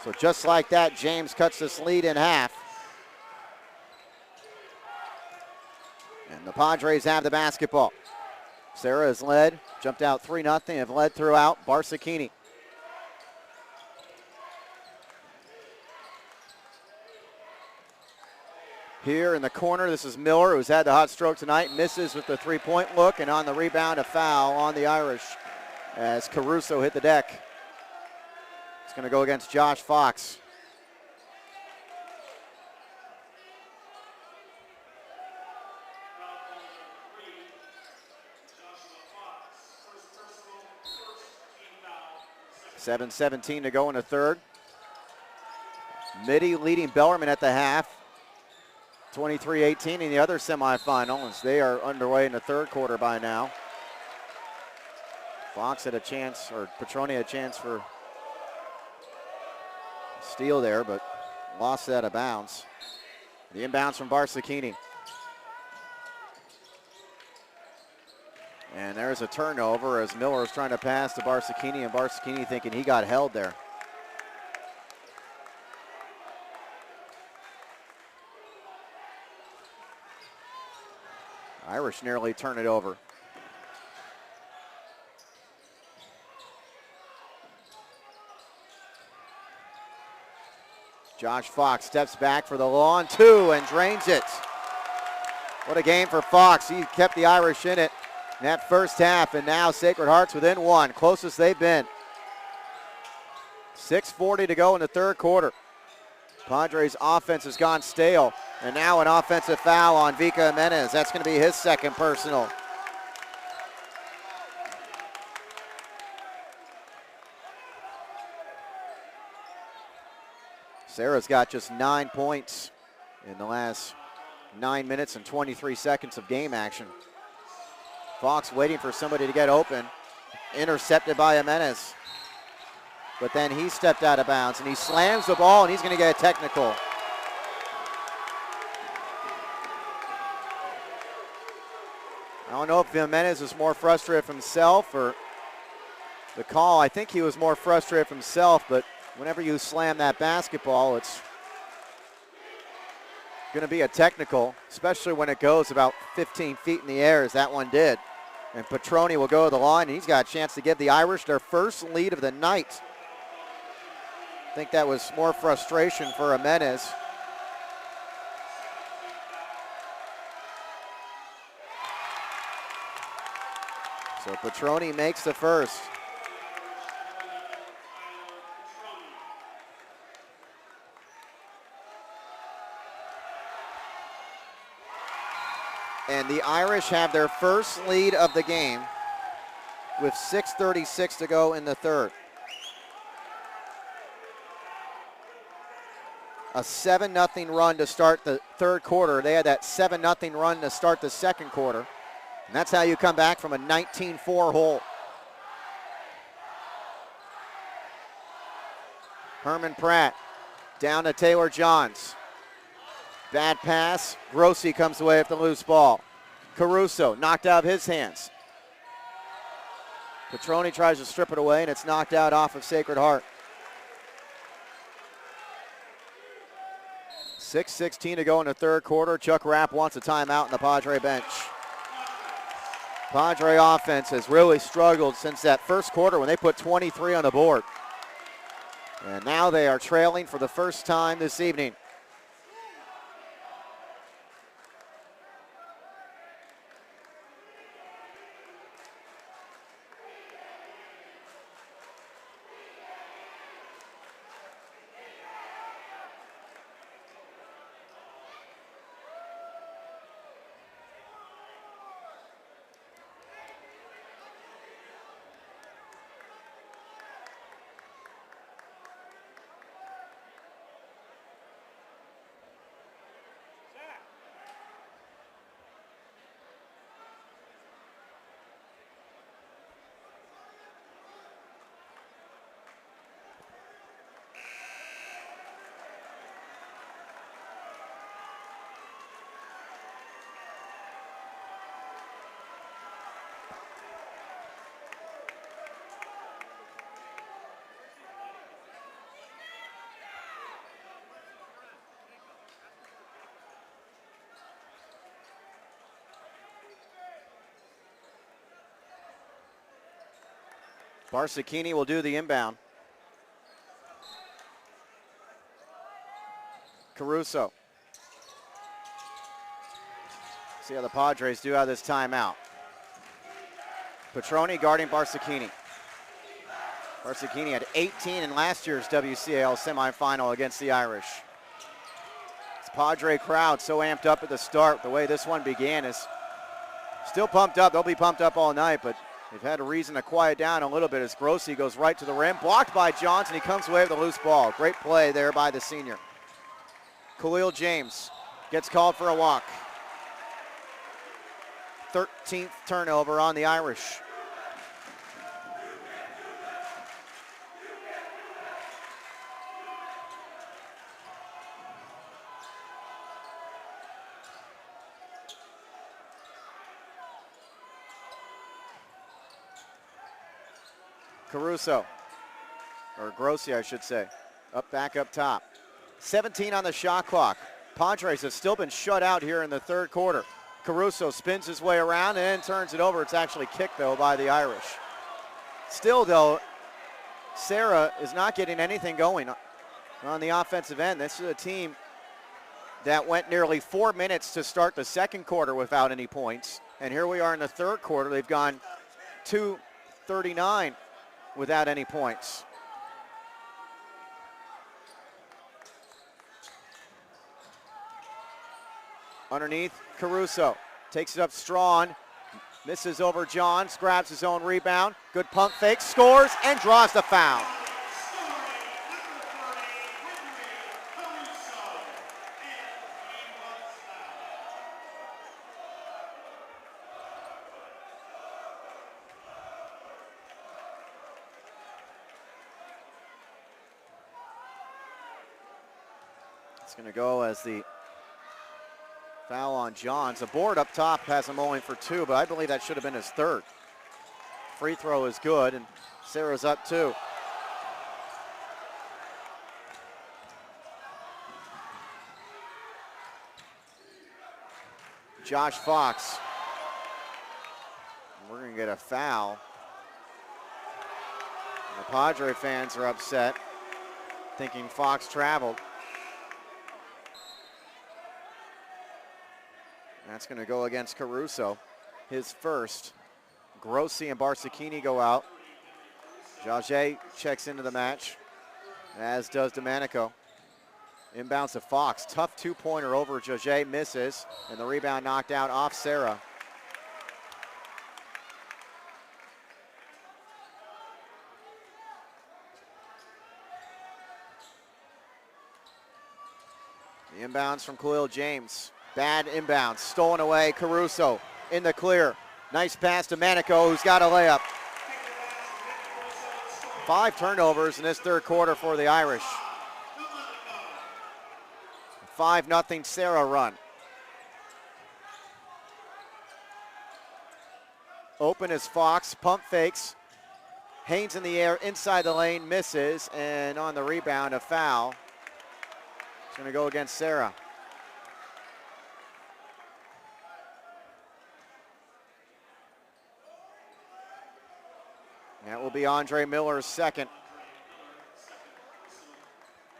So just like that, James cuts this lead in half. And the Padres have the basketball. Serra has led, jumped out 3-0, have led throughout. Barsacchini. Here in the corner, this is Miller, who's had the hot stroke tonight. Misses with the 3-point look, and on the rebound, a foul on the Irish as Caruso hit the deck. It's going to go against Josh Fox. Seven 17 to go in the third. Mitty leading Bellarmine at the half. 23-18 in the other semifinal. They are underway in the third quarter by now. Fox had a chance, or Petroni had a chance for a steal there, but lost that out of bounds. The inbounds from Barsacchini. And there's a turnover as Miller is trying to pass to Barsacchini, and Barsacchini thinking he got held there. Irish nearly turn it over. Josh Fox steps back for the long 2 and drains it. What a game for Fox. He kept the Irish in it in that first half, and now Sacred Heart's within 1, closest they've been. 6:40 to go in the third quarter. Padres offense has gone stale, and now an offensive foul on Vika Jimenez. That's going to be his second personal. Serra's got just 9 points in the last 9 minutes and 23 seconds of game action. Fox waiting for somebody to get open. Intercepted by Jimenez. But then he stepped out of bounds, and he slams the ball, and he's going to get a technical. I don't know if Jimenez is more frustrated with himself or the call. I think he was more frustrated with himself, but whenever you slam that basketball, it's going to be a technical, especially when it goes about 15 feet in the air, as that one did. And Petroni will go to the line, and he's got a chance to give the Irish their first lead of the night. I think that was more frustration for Jimenez. So Petroni makes the first. And the Irish have their first lead of the game with 6:36 to go in the third. A 7-0 run to start the third quarter. They had that 7-0 run to start the second quarter. And that's how you come back from a 19-4 hole. Herman Pratt down to Taylor Johns. Bad pass. Grossi comes away with the loose ball. Caruso knocked out of his hands. Petroni tries to strip it away, and it's knocked out off of Sacred Heart. 6:16 to go in the third quarter. Chuck Rapp wants a timeout in the Padre bench. Padre offense has really struggled since that first quarter when they put 23 on the board. And now they are trailing for the first time this evening. Barsacchini will do the inbound. Caruso. See how the Padres do out this timeout. Petroni guarding Barsacchini. Barsacchini had 18 in last year's WCAL semifinal against the Irish. This Padre crowd so amped up at the start. The way this one began is still pumped up. They'll be pumped up all night, but they've had a reason to quiet down a little bit as Grossi goes right to the rim. Blocked by Johnson. He comes away with a loose ball. Great play there by the senior. Khalil James gets called for a walk. 13th turnover on the Irish. Caruso, or Grossi, I should say, back up top. 17 on the shot clock. Padres have still been shut out here in the third quarter. Caruso spins his way around and turns it over. It's actually kicked, though, by the Irish. Still, though, Serra is not getting anything going on the offensive end. This is a team that went nearly 4 minutes to start the second quarter without any points. And here we are in the third quarter. They've gone 2:39 without any points. Underneath, Caruso takes it up Strawn, misses over Johns, grabs his own rebound, good pump fake, scores, and draws the foul. It's going to go as the foul on Johns. The board up top has him only for 2, but I believe that should have been his 3rd. Free throw is good, and Serra's up 2. Josh Fox. We're going to get a foul. And the Padre fans are upset, thinking Fox traveled. That's going to go against Caruso, his first. Grossi and Barsacchini go out. Jage checks into the match, as does Domenico. Inbounds to Fox. Tough two-pointer over Jage, misses, and the rebound knocked out off Serra. The inbounds from Khalil James. Bad inbound, stolen away. Caruso in the clear. Nice pass to Manico, who's got a layup. 5 turnovers in this third quarter for the Irish. 5-0 Serra run. Open is Fox, pump fakes. Haynes in the air, inside the lane, misses, and on the rebound, a foul. It's going to go against Serra. That will be Andre Miller's second.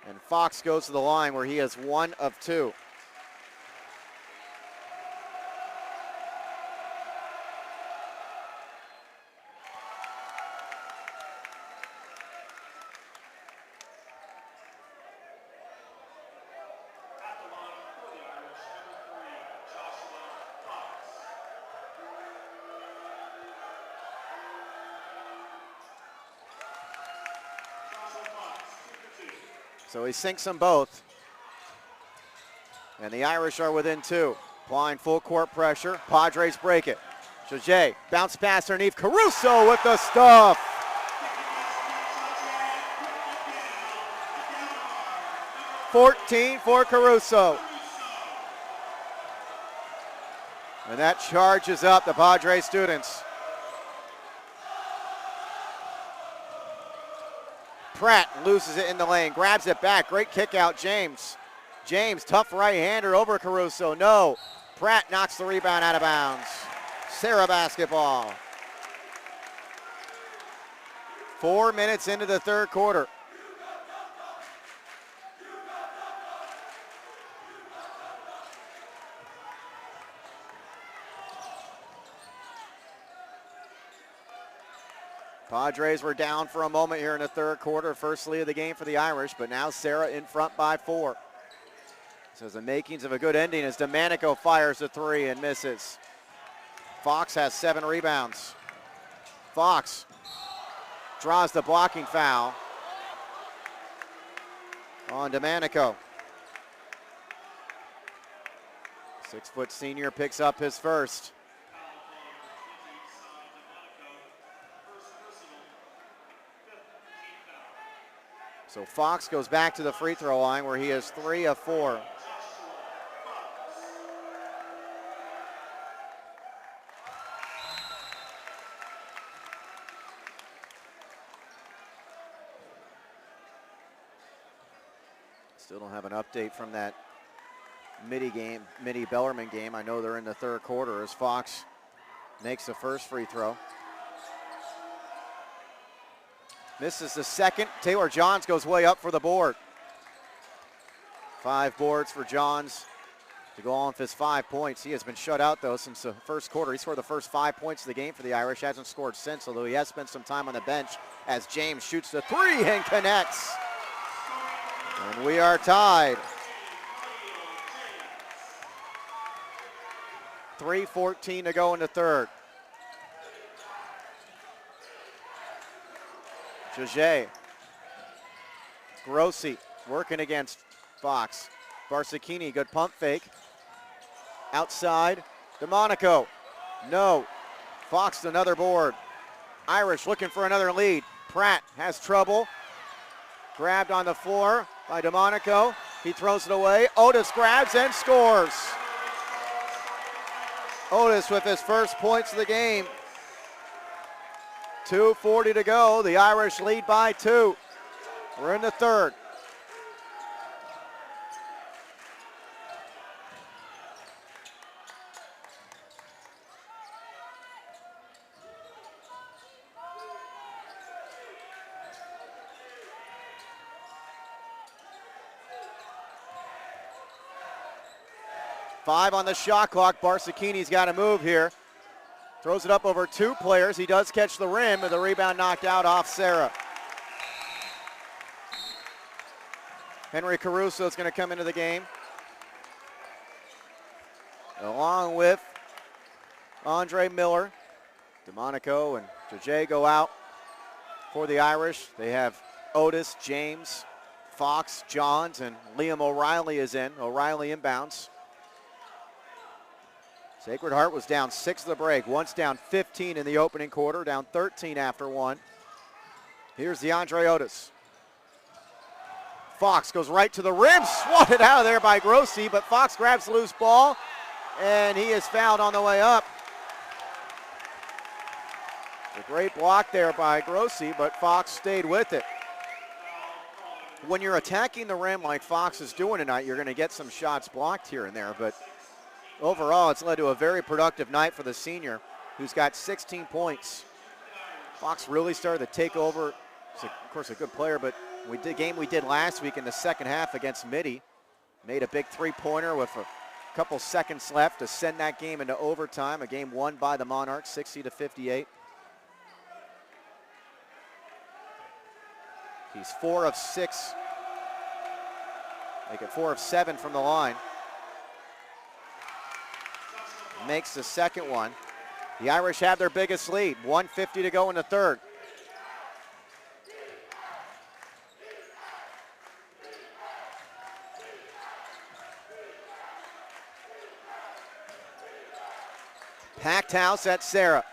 And Fox goes to the line where he is 1 of 2. So he sinks them both. And the Irish are within 2. Applying full court pressure. Padres break it. Jose, bounce pass underneath. Caruso with the stuff. .14 for Caruso. And that charges up the Padres students. Pratt loses it in the lane, grabs it back. Great kick out, James. James, tough right-hander over Caruso. No. Pratt knocks the rebound out of bounds. Serra basketball. 4 minutes into the third quarter. Padres were down for a moment here in the third quarter. First lead of the game for the Irish, but now Serra in front by 4. So the makings of a good ending as DeManico fires the 3 and misses. Fox has 7 rebounds. Fox draws the blocking foul on DeManico. 6-foot senior picks up his first. So Fox goes back to the free throw line where he is 3 of 4. Still don't have an update from that Bellarmine game. I know they're in the third quarter as Fox makes the first free throw. Misses the second. Taylor Johns goes way up for the board. 5 boards for Johns to go on with his 5 points. He has been shut out, though, since the first quarter. He scored the first 5 points of the game for the Irish. Hasn't scored since, although he has spent some time on the bench as James shoots the 3 and connects. And we are tied. 3:14 to go in the third. Jose. Grossi working against Fox. Barsicchini, good pump fake. Outside, DeMonico. No. Fox another board. Irish looking for another lead. Pratt has trouble. Grabbed on the floor by DeMonico. He throws it away. Otis grabs and scores. Otis with his first points of the game. 2:40 to go. The Irish lead by 2. We're in the third. Five on the shot clock. Barsicchini's got to move here. Throws it up over 2 players. He does catch the rim, but the rebound knocked out off Serra. Henry Caruso is going to come into the game, along with Andre Miller. DeMonico and Jose go out for the Irish. They have Otis, James, Fox, Johns, and Liam O'Reilly is in. O'Reilly inbounds. Sacred Heart was down 6 at the break. Once down 15 in the opening quarter, down 13 after 1. Here's DeAndre Otis. Fox goes right to the rim, swatted out of there by Grossi, but Fox grabs the loose ball, and he is fouled on the way up. A great block there by Grossi, but Fox stayed with it. when you're attacking the rim like Fox is doing tonight, you're going to get some shots blocked here and there. But overall, it's led to a very productive night for the senior, who's got 16 points. Fox really started to take over. He's, of course, a good player, but the game we did last week in the second half against Midi, made a big three-pointer with a couple seconds left to send that game into overtime, a game won by the Monarchs, 60-58. He's 4 of 6. Make it 4 of 7 from the line. Makes the second one. The Irish have their biggest lead, 1:50 to go in the third. Packed house at Serra.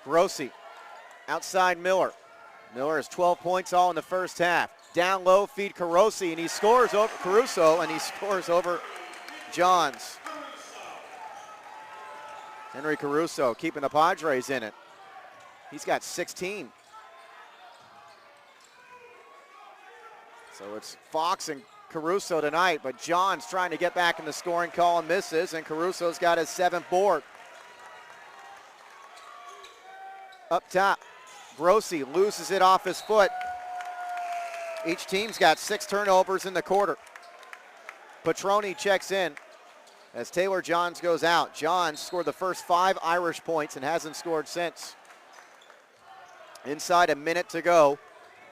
Grossi outside Miller. Miller has 12 points all in the first half. Down low, feed Caruso, and he scores over Caruso, and he scores over Johns. Henry Caruso keeping the Padres in it. He's got 16. So it's Fox and Caruso tonight, but Johns trying to get back in the scoring column, misses, and Caruso's got his 7th board. Up top, Grossi loses it off his foot. Each team's got 6 turnovers in the quarter. Petroni checks in as Taylor Johns goes out. Johns scored the first 5 Irish points and hasn't scored since. Inside a minute to go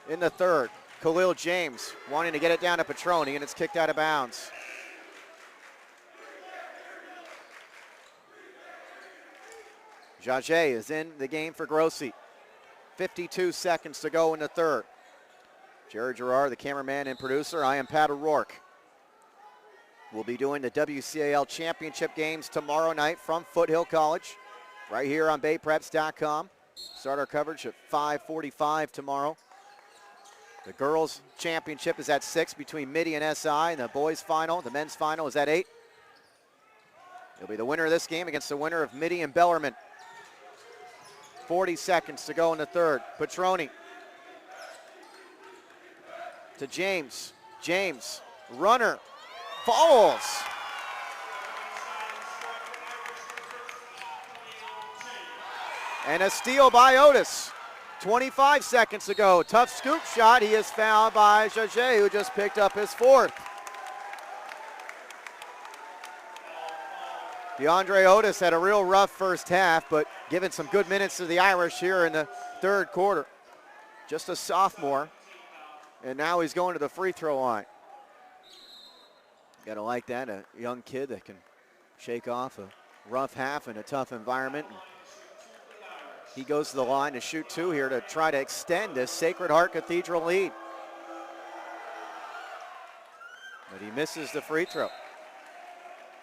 in the third. Khalil James wanting to get it down to Petroni, and it's kicked out of bounds. Jage is in the game for Grossi. 52 seconds to go in the third. Jared Gerard, the cameraman and producer. I am Pat O'Rourke. We'll be doing the WCAL Championship games tomorrow night from Foothill College, right here on BayPreps.com. Start our coverage at 5:45 tomorrow. The girls' championship is at 6 between Midi and SI, and the boys' final, the men's final, is at 8. It'll be the winner of this game against the winner of Midi and Bellarmine. 40 seconds to go in the third. Petroni to James. James, runner, falls. And a steal by Otis. 25 seconds to go. Tough scoop shot. He is fouled by Jage, who just picked up his 4th. DeAndre Otis had a real rough first half, but given some good minutes to the Irish here in the third quarter. Just a sophomore, and now he's going to the free throw line. Gotta like that, a young kid that can shake off a rough half in a tough environment. He goes to the line to shoot 2 here to try to extend this Sacred Heart Cathedral lead. But he misses the free throw.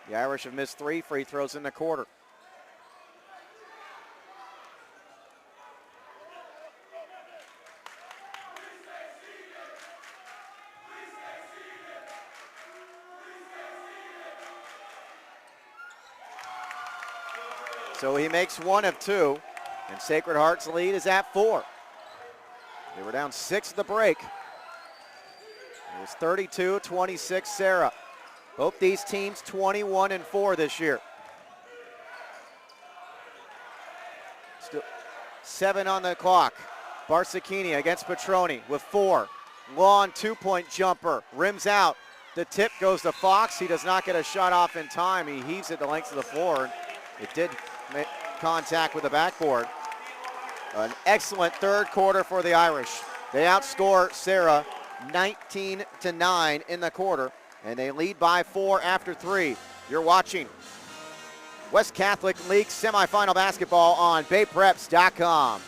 The Irish have missed 3 free throws in the quarter. So he makes 1 of 2, and Sacred Heart's lead is at 4. They were down 6 at the break. It was 32-26 Serra. Both these teams 21-4 this year. Still 7 on the clock. Barsacchini against Petroni with 4. Long 2-point jumper, rims out. The tip goes to Fox. He does not get a shot off in time. He heaves it the length of the floor. It did make contact with the backboard. An excellent third quarter for the Irish. They outscore Serra 19-9 in the quarter, and they lead by 4 after 3. You're watching West Catholic League semifinal basketball on BayPreps.com.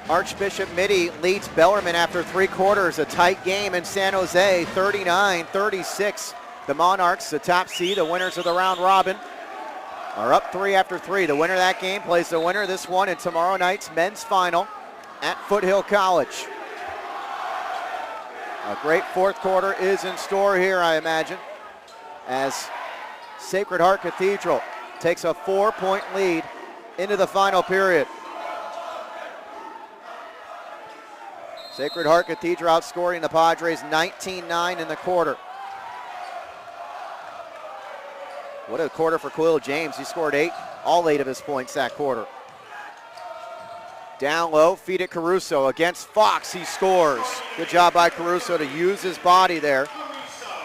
Archbishop Mitty leads Bellarmine after 3 quarters. A tight game in San Jose, 39-36. The Monarchs, the top seed, the winners of the round robin, are up 3 after 3. The winner of that game plays the winner of this one in tomorrow night's men's final at Foothill College. A great fourth quarter is in store here, I imagine, as Sacred Heart Cathedral takes a 4-point lead into the final period. Sacred Heart Cathedral outscoring the Padres 19-9 in the quarter. What a quarter for Khalil James. He scored all 8 of his points that quarter. Down low, feed it Caruso against Fox. He scores. Good job by Caruso to use his body there.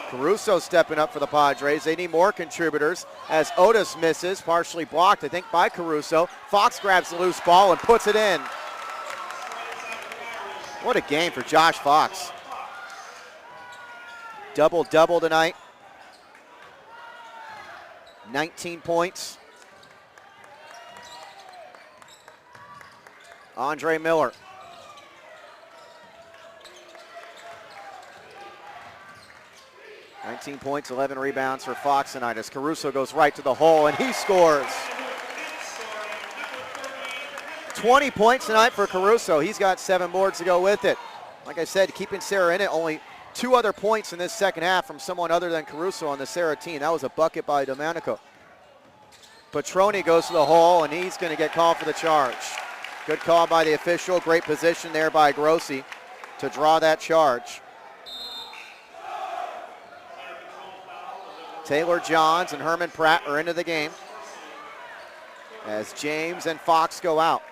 Caruso stepping up for the Padres. They need more contributors as Otis misses, partially blocked, I think, by Caruso. Fox grabs the loose ball and puts it in. What a game for Josh Fox. Double-double tonight. 19 points. Andre Miller. (19 points, 11 rebounds for Fox tonight as Caruso goes right to the hole and he scores. 20 points tonight for Caruso. He's got 7 boards to go with it. Like I said, keeping Serra in it, only 2 other points in this second half from someone other than Caruso on the Serra team. That was a bucket by Domenico. Petroni goes to the hole and he's going to get called for the charge. Good call by the official. Great position there by Grossi to draw that charge. Taylor Johns and Herman Pratt are into the game as James and Fox go out.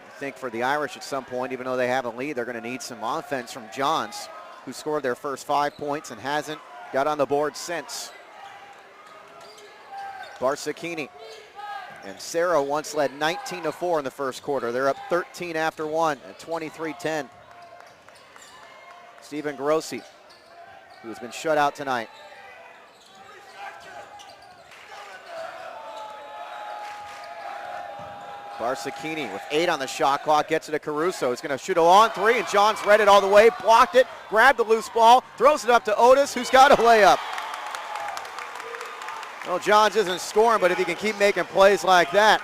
I think for the Irish at some point, even though they have a lead, they're going to need some offense from Johns, who scored their first 5 points and hasn't got on the board since. Barsacchini and Serra once led 19-4 in the first quarter. They're up 13 after 1 at 23-10. Stephen Grossi, who has been shut out tonight. Barsacchini with 8 on the shot clock, gets it to Caruso. He's going to shoot a long 3, and Johns read it all the way, blocked it, grabbed the loose ball, throws it up to Otis, who's got a layup. Well, Johns isn't scoring, but if he can keep making plays like that,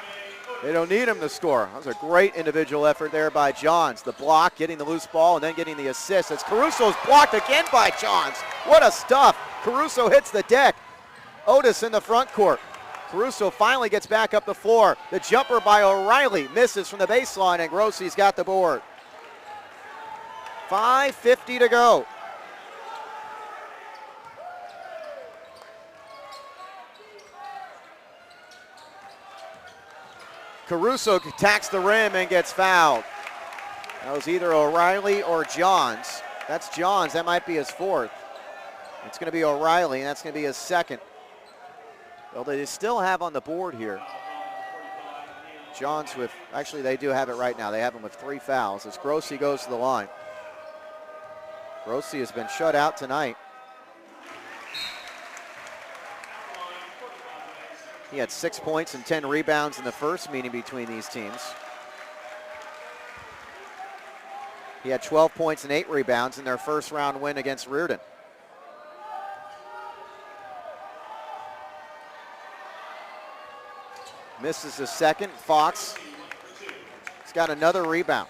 they don't need him to score. That was a great individual effort there by Johns. The block, getting the loose ball, and then getting the assist. As Caruso's blocked again by Johns. What a stuff. Caruso hits the deck. Otis in the front court. Caruso finally gets back up the floor. The jumper by O'Reilly misses from the baseline, and Grossi's got the board. 5:50 to go. Caruso attacks the rim and gets fouled. That was either O'Reilly or Johns. That's Johns. That might be his 4th. It's going to be O'Reilly, and that's going to be his 2nd. Well, they still have on the board here Johns with, actually they do have it right now. They have him with 3 fouls as Grossi goes to the line. Grossi has been shut out tonight. He had 6 points and 10 rebounds in the first meeting between these teams. He had 12 points and 8 rebounds in their first round win against Reardon. Misses the second. Fox has got another rebound.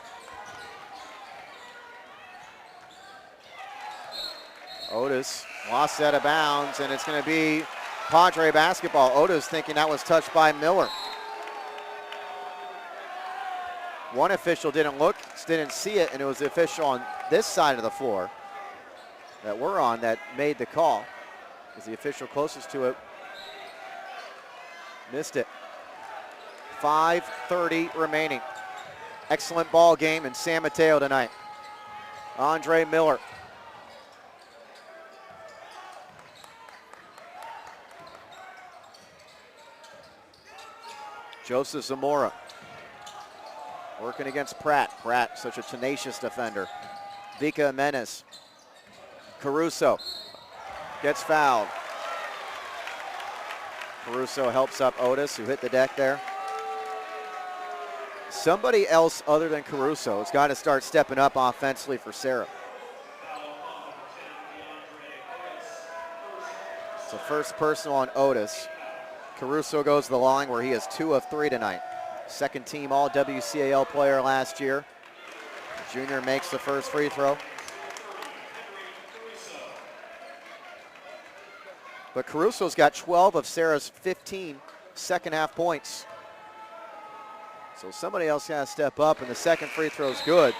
Otis lost out of bounds, and it's going to be Padre basketball. Otis thinking that was touched by Miller. One official didn't see it, and it was the official on this side of the floor that we're on that made the call. Is the official closest to it missed it. 5:30 remaining. Excellent ball game in San Mateo tonight. Andre Miller. Joseph Zamora working against Pratt. Pratt, such a tenacious defender. Vika Jimenez. Caruso gets fouled. Caruso helps up Otis, who hit the deck there. Somebody else other than Caruso has got to start stepping up offensively for Serra. It's a first personal on Otis. Caruso goes to the line where he is 2 of 3 tonight. Second team all WCAL player last year. Junior makes the first free throw. But Caruso's got 12 of Serra's 15 second half points. So somebody else has to step up, and the second free throw is good.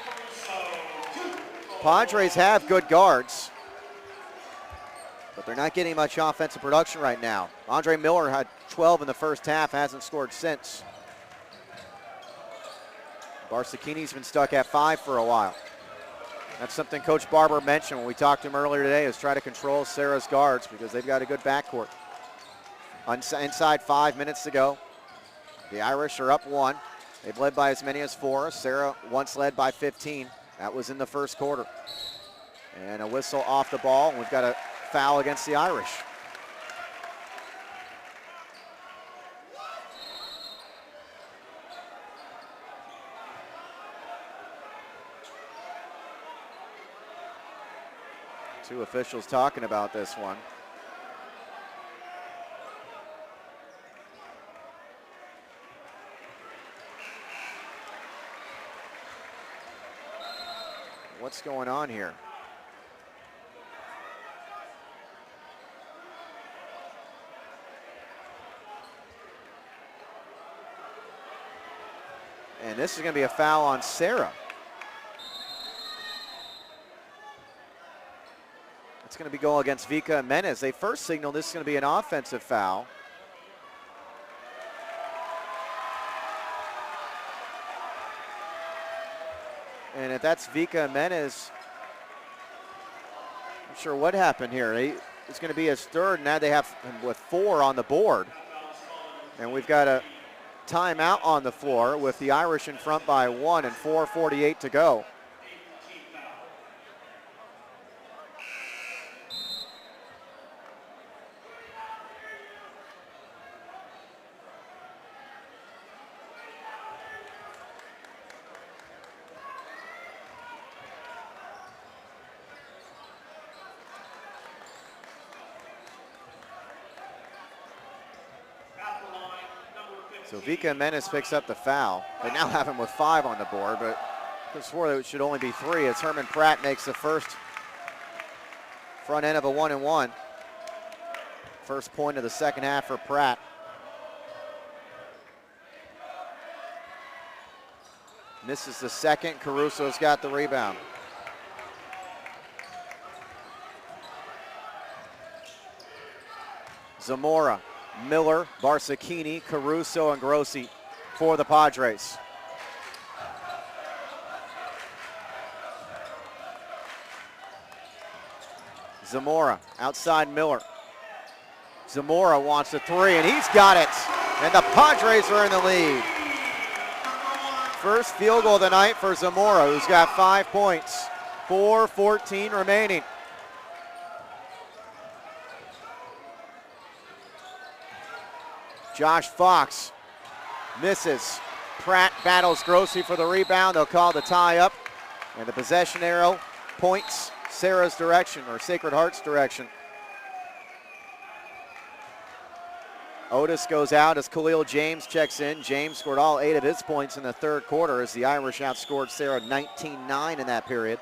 Padres have good guards, but they're not getting much offensive production right now. Andre Miller had 12 in the first half, hasn't scored since. Barsakini's been stuck at 5 for a while. That's something Coach Barber mentioned when we talked to him earlier today, is try to control Serra's guards because they've got a good backcourt. Inside 5 minutes to go. The Irish are up 1. They've led by as many as 4. Serra once led by 15. That was in the first quarter. And a whistle off the ball, and we've got a foul against the Irish. Two officials talking about this one. What's going on here? And this is going to be a foul on Serra. It's going to be going against Vika and Menes. They first signaled this is going to be an offensive foul. And if that's Vika and Menes, I'm not sure what happened here. It's going to be his third. Now they have him with 4 on the board. And we've got a timeout on the floor with the Irish in front by 1 and 4:48 to go. So Vika Menes picks up the foul. They now have him with 5 on the board, but I could have swore it should only be 3 as Herman Pratt makes the first front end of a 1-and-1. First point of the second half for Pratt. Misses the second. Caruso's got the rebound. Zamora, Miller, Barsakini, Caruso, and Grossi for the Padres. Zamora outside Miller. Zamora wants a 3, and he's got it. And the Padres are in the lead. First field goal of the night for Zamora, who's got 5 points. 4:14 remaining. Josh Fox misses. Pratt battles Grossi for the rebound. They'll call the tie up. And the possession arrow points Serra's direction, or Sacred Heart's direction. Otis goes out as Khalil James checks in. James scored all 8 of his points in the third quarter as the Irish outscored Serra 19-9 in that period.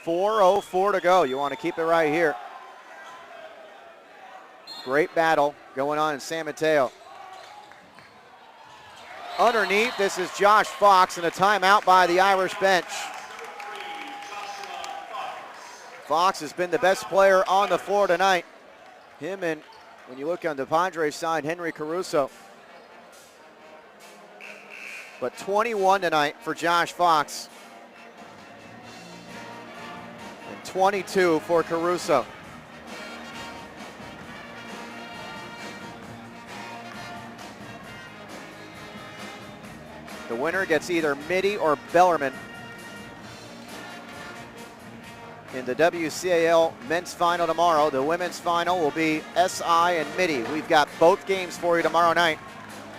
4:04 to go. You want to keep it right here. Great battle going on in San Mateo. Underneath, this is Josh Fox, and a timeout by the Irish bench. Fox has been the best player on the floor tonight. Him and, when you look on the Padres side, Henry Caruso. But 21 tonight for Josh Fox. And 22 for Caruso. The winner gets either Mitty or Bellarmine in the WCAL men's final tomorrow. The women's final will be SI and Mitty. We've got both games for you tomorrow night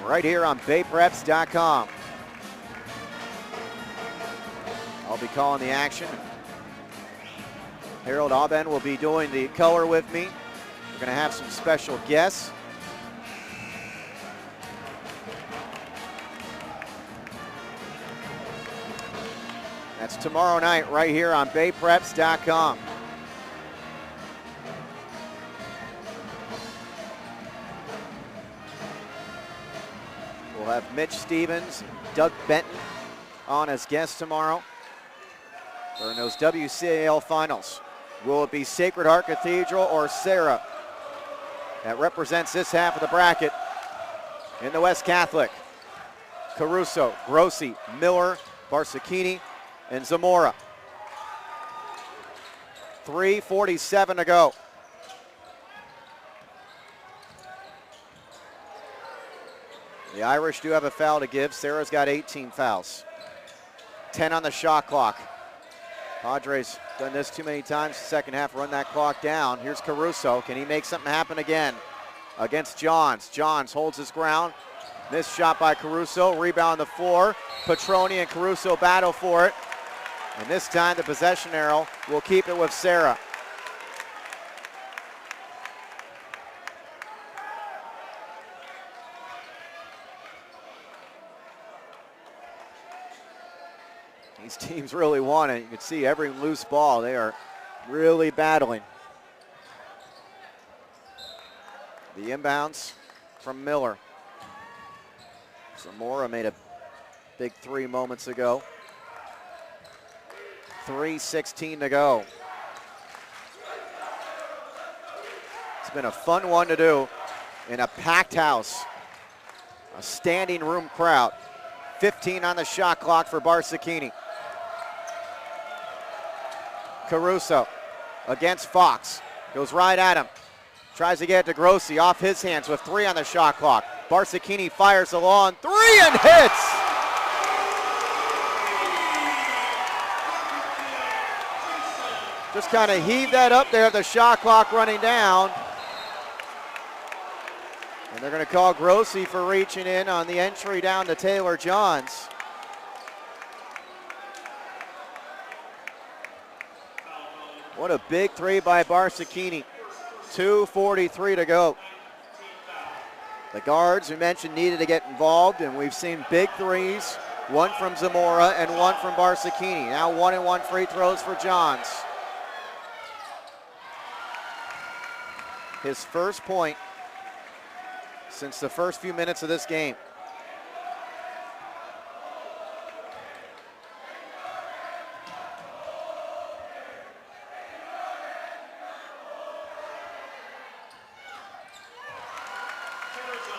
right here on BayPreps.com. I'll be calling the action. Harold Aben will be doing the color with me. We're going to have some special guests. That's tomorrow night right here on BayPreps.com. We'll have Mitch Stevens, Doug Benton on as guests tomorrow during those WCAL finals. Will it be Sacred Heart Cathedral or Serra that represents this half of the bracket in the West Catholic? Caruso, Grossi, Miller, Barsacchini, and Zamora. 3:47 to go. The Irish do have a foul to give. Serra's got 18 fouls. 10 on the shot clock. Padres done this too many times. Second half, run that clock down. Here's Caruso. Can he make something happen again against Johns? Johns holds his ground. Missed shot by Caruso. Rebound on the floor. Petroni and Caruso battle for it. And this time the possession arrow will keep it with Serra. These teams really want it. You can see every loose ball, they are really battling. The inbounds from Miller. Zamora made a big three moments ago. 3:16 to go. It's been a fun one to do in a packed house, a standing room crowd. 15 on the shot clock for Barsacchini. Caruso against Fox, goes right at him. Tries to get it to Grossi, off his hands with 3 on the shot clock. Barsacchini fires a long 3 and hits! Just kind of heaved that up there, the shot clock running down. And they're going to call Grossi for reaching in on the entry down to Taylor Johns. What a big three by Barsacchini. 2:43 to go. The guards we mentioned needed to get involved, and we've seen big threes. One from Zamora and one from Barsacchini. Now 1-and-1 free throws for Johns. His first point since the first few minutes of this game.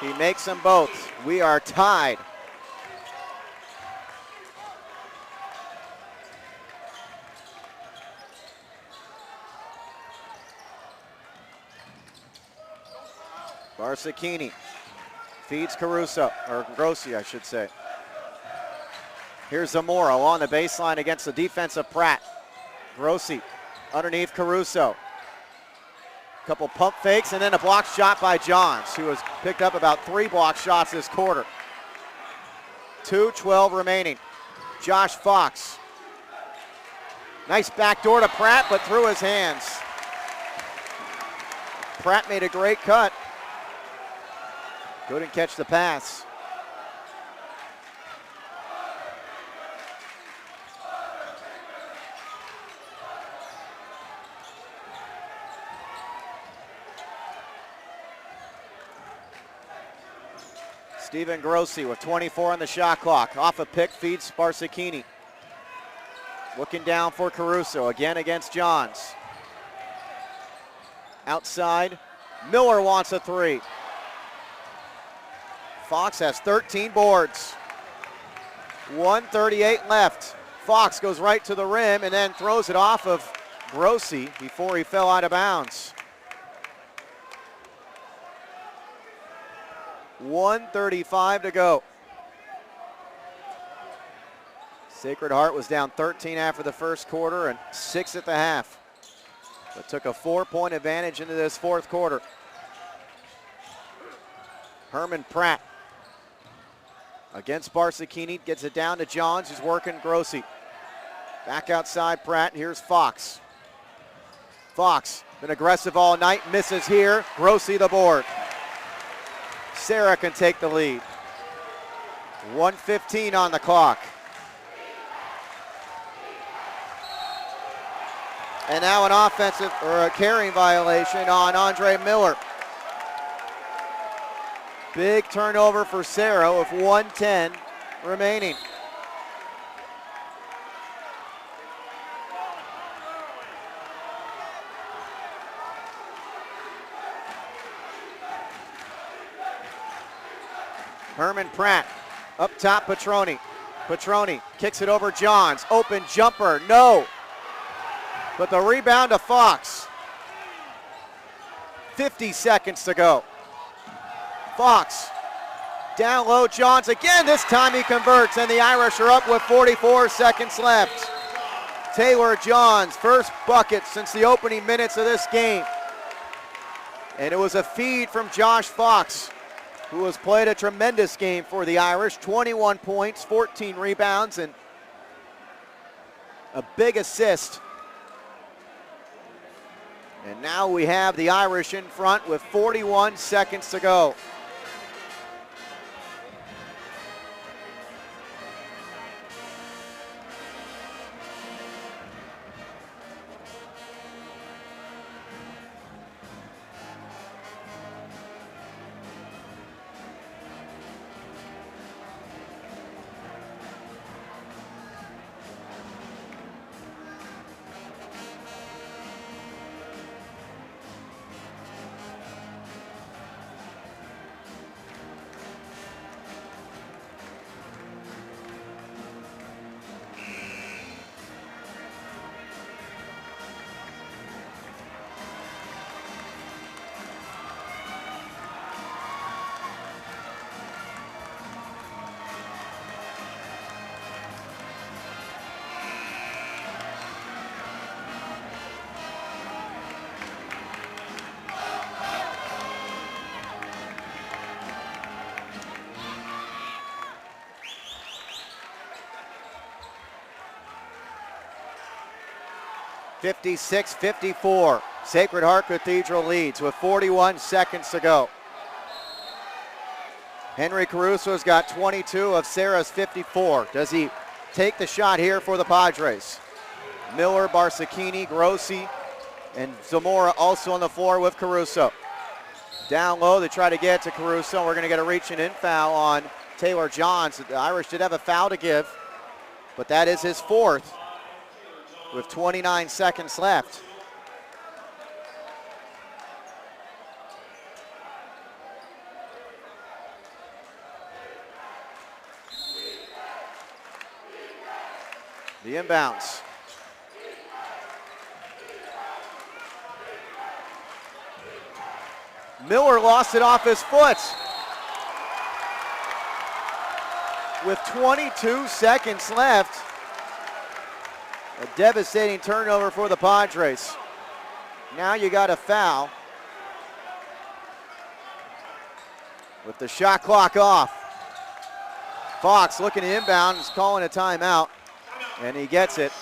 He makes them both. We are tied. Barsacchini feeds Caruso, or Grossi, I should say. Here's Zamora along the baseline against the defensive Pratt. Grossi underneath Caruso. Couple pump fakes and then a block shot by Johns, who has picked up about 3 block shots this quarter. 2:12 remaining. Josh Fox. Nice backdoor to Pratt, but through his hands. Pratt made a great cut. Couldn't catch the pass. Steven Grossi with 24 on the shot clock. Off a pick, feeds Barsacchini. Looking down for Caruso, again against Johns. Outside, Miller wants a 3. Fox has 13 boards. 1:38 left. Fox goes right to the rim and then throws it off of Grossi before he fell out of bounds. 1:35 to go. Sacred Heart was down 13 after the first quarter and 6 at the half, but took a 4-point advantage into this fourth quarter. Herman Pratt against Barsacchini, gets it down to Johns, who's working Grossi. Back outside Pratt, here's Fox. Fox, been aggressive all night, misses here. Grossi the board. Serra can take the lead. 1:15 on the clock. And now an offensive or a carrying violation on Andre Miller. Big turnover for Serra with 1:10 remaining. Herman Pratt, up top Petroni. Petroni kicks it over Johns. Open jumper, no. But the rebound to Fox. 50 seconds to go. Fox, down low, Johns again. This time he converts, and the Irish are up with 44 seconds left. Taylor Johns, first bucket since the opening minutes of this game. And it was a feed from Josh Fox, who has played a tremendous game for the Irish. 21 points, 14 rebounds, and a big assist. And now we have the Irish in front with 41 seconds to go. (56-54). Sacred Heart Cathedral leads with 41 seconds to go. Henry Caruso's got 22 of Serra's 54. Does he take the shot here for the Padres? Miller, Barsacchini, Grossi, and Zamora also on the floor with Caruso. Down low, they try to get to Caruso. We're going to get a reach and in foul on Taylor Johns. The Irish did have a foul to give, but that is his fourth with 29 seconds left. The inbounds. Miller lost it off his foot. With 22 seconds left. A devastating turnover for the Padres. Now you got a foul. With the shot clock off. Fox looking to inbound, is calling a timeout, and he gets it.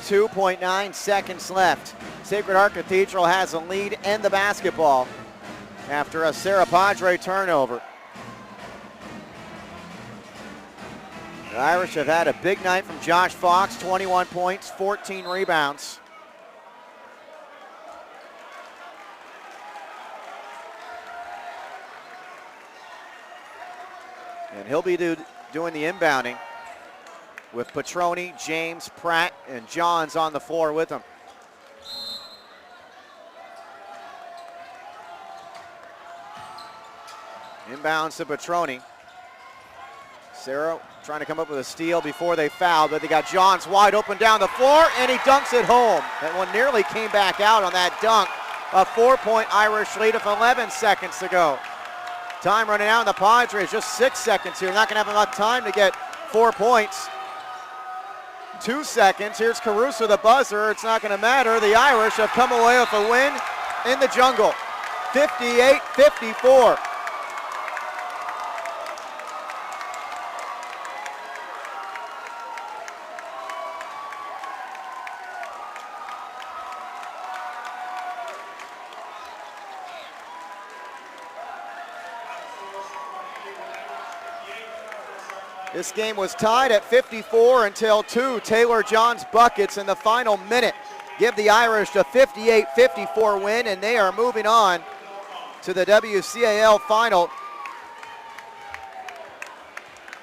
.9 seconds left. Sacred Heart Cathedral has a lead and the basketball after a Serra Padre turnover. The Irish have had a big night from Josh Fox, 21 points, 14 rebounds. And he'll be doing the inbounding. with Petroni, James, Pratt, and Johns on the floor with them. Inbounds to Petroni. Serra trying to come up with a steal before they foul, but they got Johns wide open down the floor, and he dunks it home. That one nearly came back out on that dunk. A 4-point Irish lead with 11 seconds to go. Time running out, and the Padres just 6 seconds here. Not going to have enough time to get 4 points. 2 seconds. Here's Caruso, the buzzer. It's not going to matter. The Irish have come away with a win in the jungle. 58-54. This game was tied at 54 until 2 Taylor Johns buckets in the final minute give the Irish a 58-54 win, and they are moving on to the WCAL Final.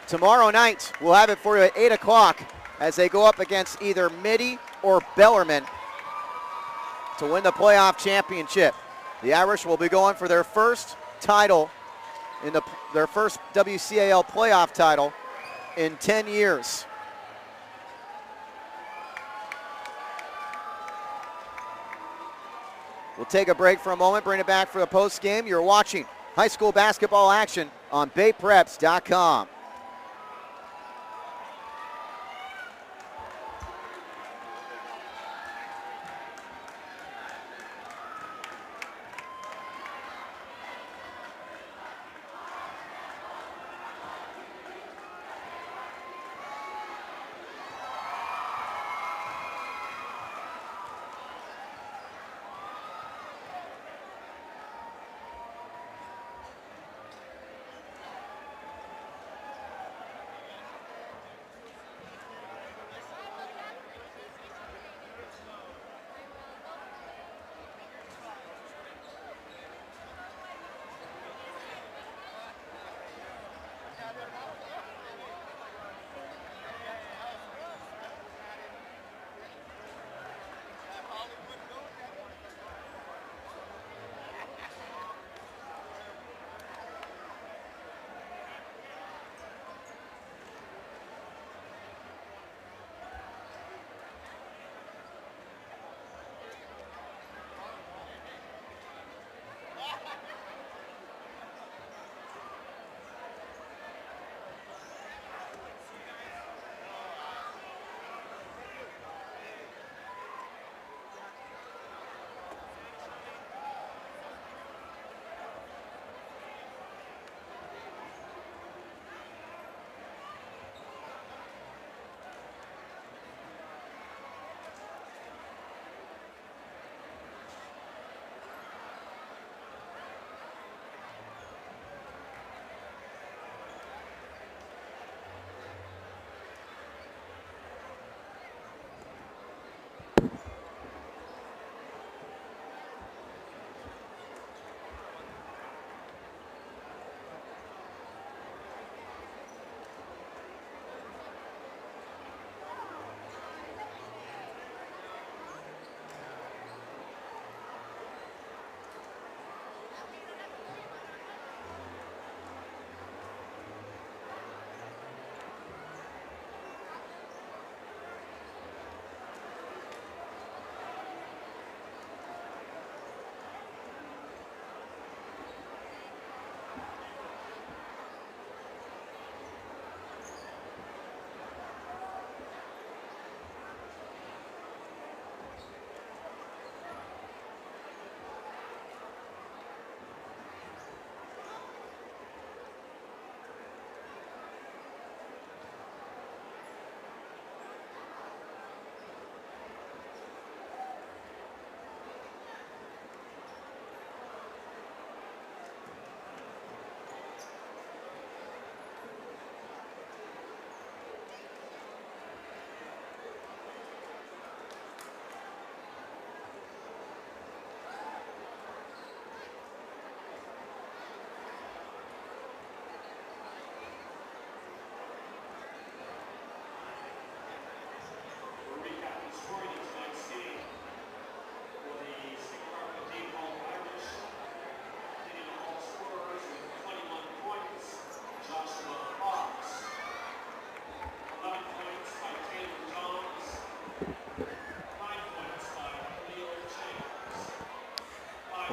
Tomorrow night, we'll have it for you at 8 o'clock as they go up against either Mitty or Bellarmine to win the playoff championship. The Irish will be going for their first title, their first WCAL playoff title in 10 years. We'll take a break for a moment, bring it back for the post game. You're watching high school basketball action on BayPreps.com.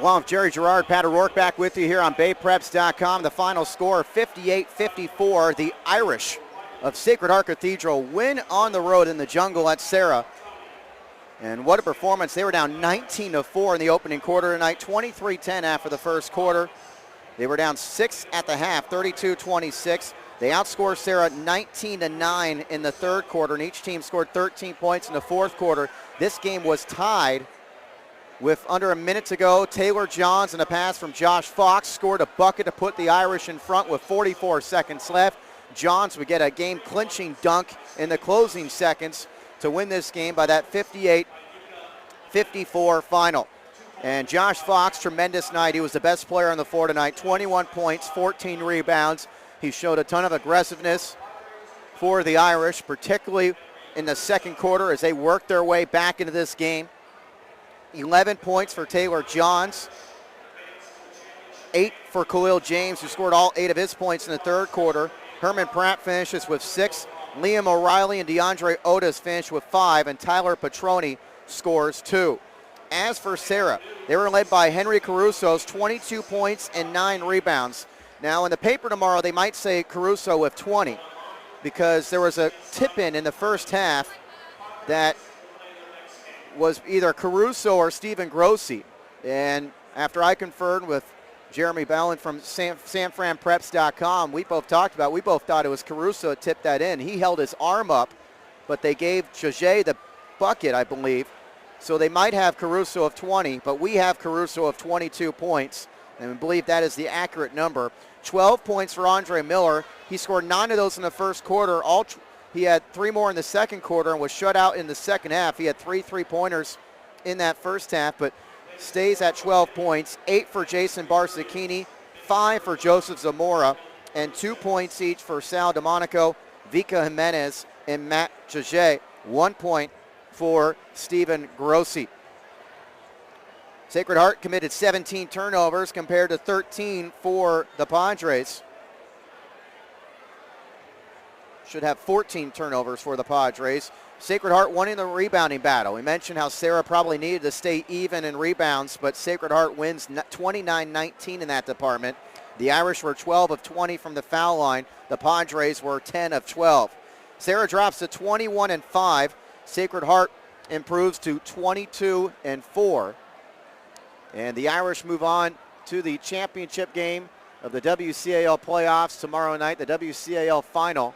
Along with Jerry Gerard, Pat O'Rourke back with you here on BayPreps.com. The final score, 58-54. The Irish of Sacred Heart Cathedral win on the road in the jungle at Serra. And what a performance. They were down 19-4 in the opening quarter tonight, 23-10 after the first quarter. They were down 6 at the half, 32-26. They outscored Serra 19-9 in the third quarter, and each team scored 13 points in the fourth quarter. This game was tied with under a minute to go. Taylor Johns and a pass from Josh Fox scored a bucket to put the Irish in front with 44 seconds left. Johns would get a game-clinching dunk in the closing seconds to win this game by that 58-54 final. And Josh Fox, tremendous night. He was the best player on the floor tonight. 21 points, 14 rebounds. He showed a ton of aggressiveness for the Irish, particularly in the second quarter as they worked their way back into this game. 11 points for Taylor Johns. 8 for Khalil James, who scored all 8 of his points in the third quarter. Herman Pratt finishes with 6. Liam O'Reilly and DeAndre Otis finish with 5, and Tyler Petroni scores 2. As for Serra, they were led by Henry Caruso's 22 points and 9 rebounds. Now in the paper tomorrow, they might say Caruso with 20 because there was a tip-in in the first half that was either Caruso or Stephen Grossi. And after I conferred with Jeremy Ballin from SanFranPreps.com, we both thought it was Caruso that tipped that in. He held his arm up, but they gave Jaget the bucket, I believe. So they might have Caruso of 20, but we have Caruso of 22 points, and we believe that is the accurate number. 12 points for Andre Miller. He scored 9 of those in the first quarter. He had 3 more in the second quarter and was shut out in the second half. He had 3 3-pointers in that first half, but stays at 12 points. 8 for Jason Barsicchini, 5 for Joseph Zamora, and 2 points each for Sal DeMonico, Vika Jimenez, and Matt Jaget. 1 point for Stephen Grossi. Sacred Heart committed 17 turnovers compared to 13 for the Padres. Should have 14 turnovers for the Padres. Sacred Heart won in the rebounding battle. We mentioned how Serra probably needed to stay even in rebounds, but Sacred Heart wins 29-19 in that department. The Irish were 12 of 20 from the foul line. The Padres were 10 of 12. Serra drops to 21-5. Sacred Heart improves to 22-4. And the Irish move on to the championship game of the WCAL playoffs tomorrow night, the WCAL final.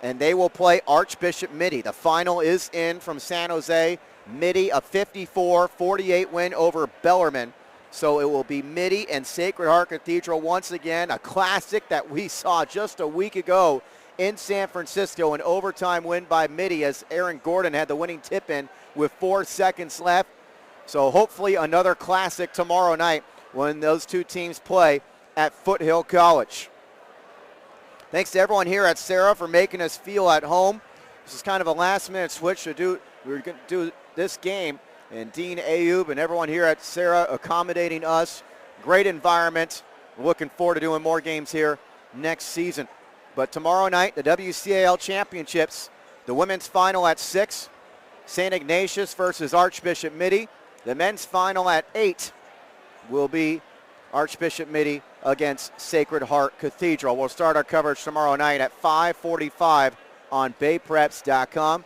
And they will play Archbishop Mitty. The final is in from San Jose. Mitty, a 54-48 win over Bellarmine. So it will be Mitty and Sacred Heart Cathedral once again, a classic that we saw just a week ago in San Francisco, an overtime win by Mitty as Aaron Gordon had the winning tip in with 4 seconds left. So hopefully another classic tomorrow night when those two teams play at Foothill College. Thanks to everyone here at Serra for making us feel at home. This is kind of a last-minute switch to do. We're going to do this game, and Dean Ayub and everyone here at Serra accommodating us. Great environment. We're looking forward to doing more games here next season. But tomorrow night, the WCAL Championships, the women's final at 6, St. Ignatius versus Archbishop Mitty. The men's final at 8 will be Archbishop Mitty against Sacred Heart Cathedral. We'll start our coverage tomorrow night at 5:45 on BayPreps.com.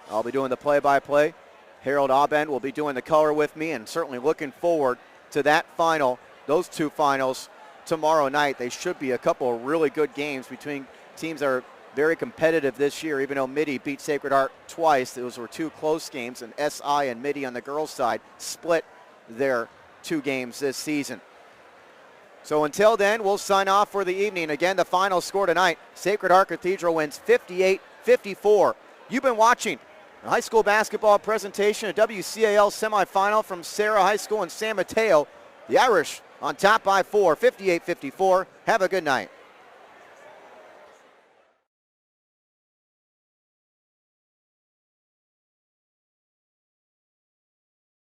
I'll be doing the play-by-play. Harold Aubend will be doing the color with me, and certainly looking forward to that final, those two finals tomorrow night. They should be a couple of really good games between teams that are very competitive this year, even though Mitty beat Sacred Heart twice. Those were 2 close games, and SI and Mitty on the girls' side split their 2 games this season. So until then, we'll sign off for the evening. Again, the final score tonight, Sacred Heart Cathedral wins 58-54. You've been watching a high school basketball presentation, a WCAL semifinal from Serra High School in San Mateo. The Irish on top by 4, 58-54. Have a good night.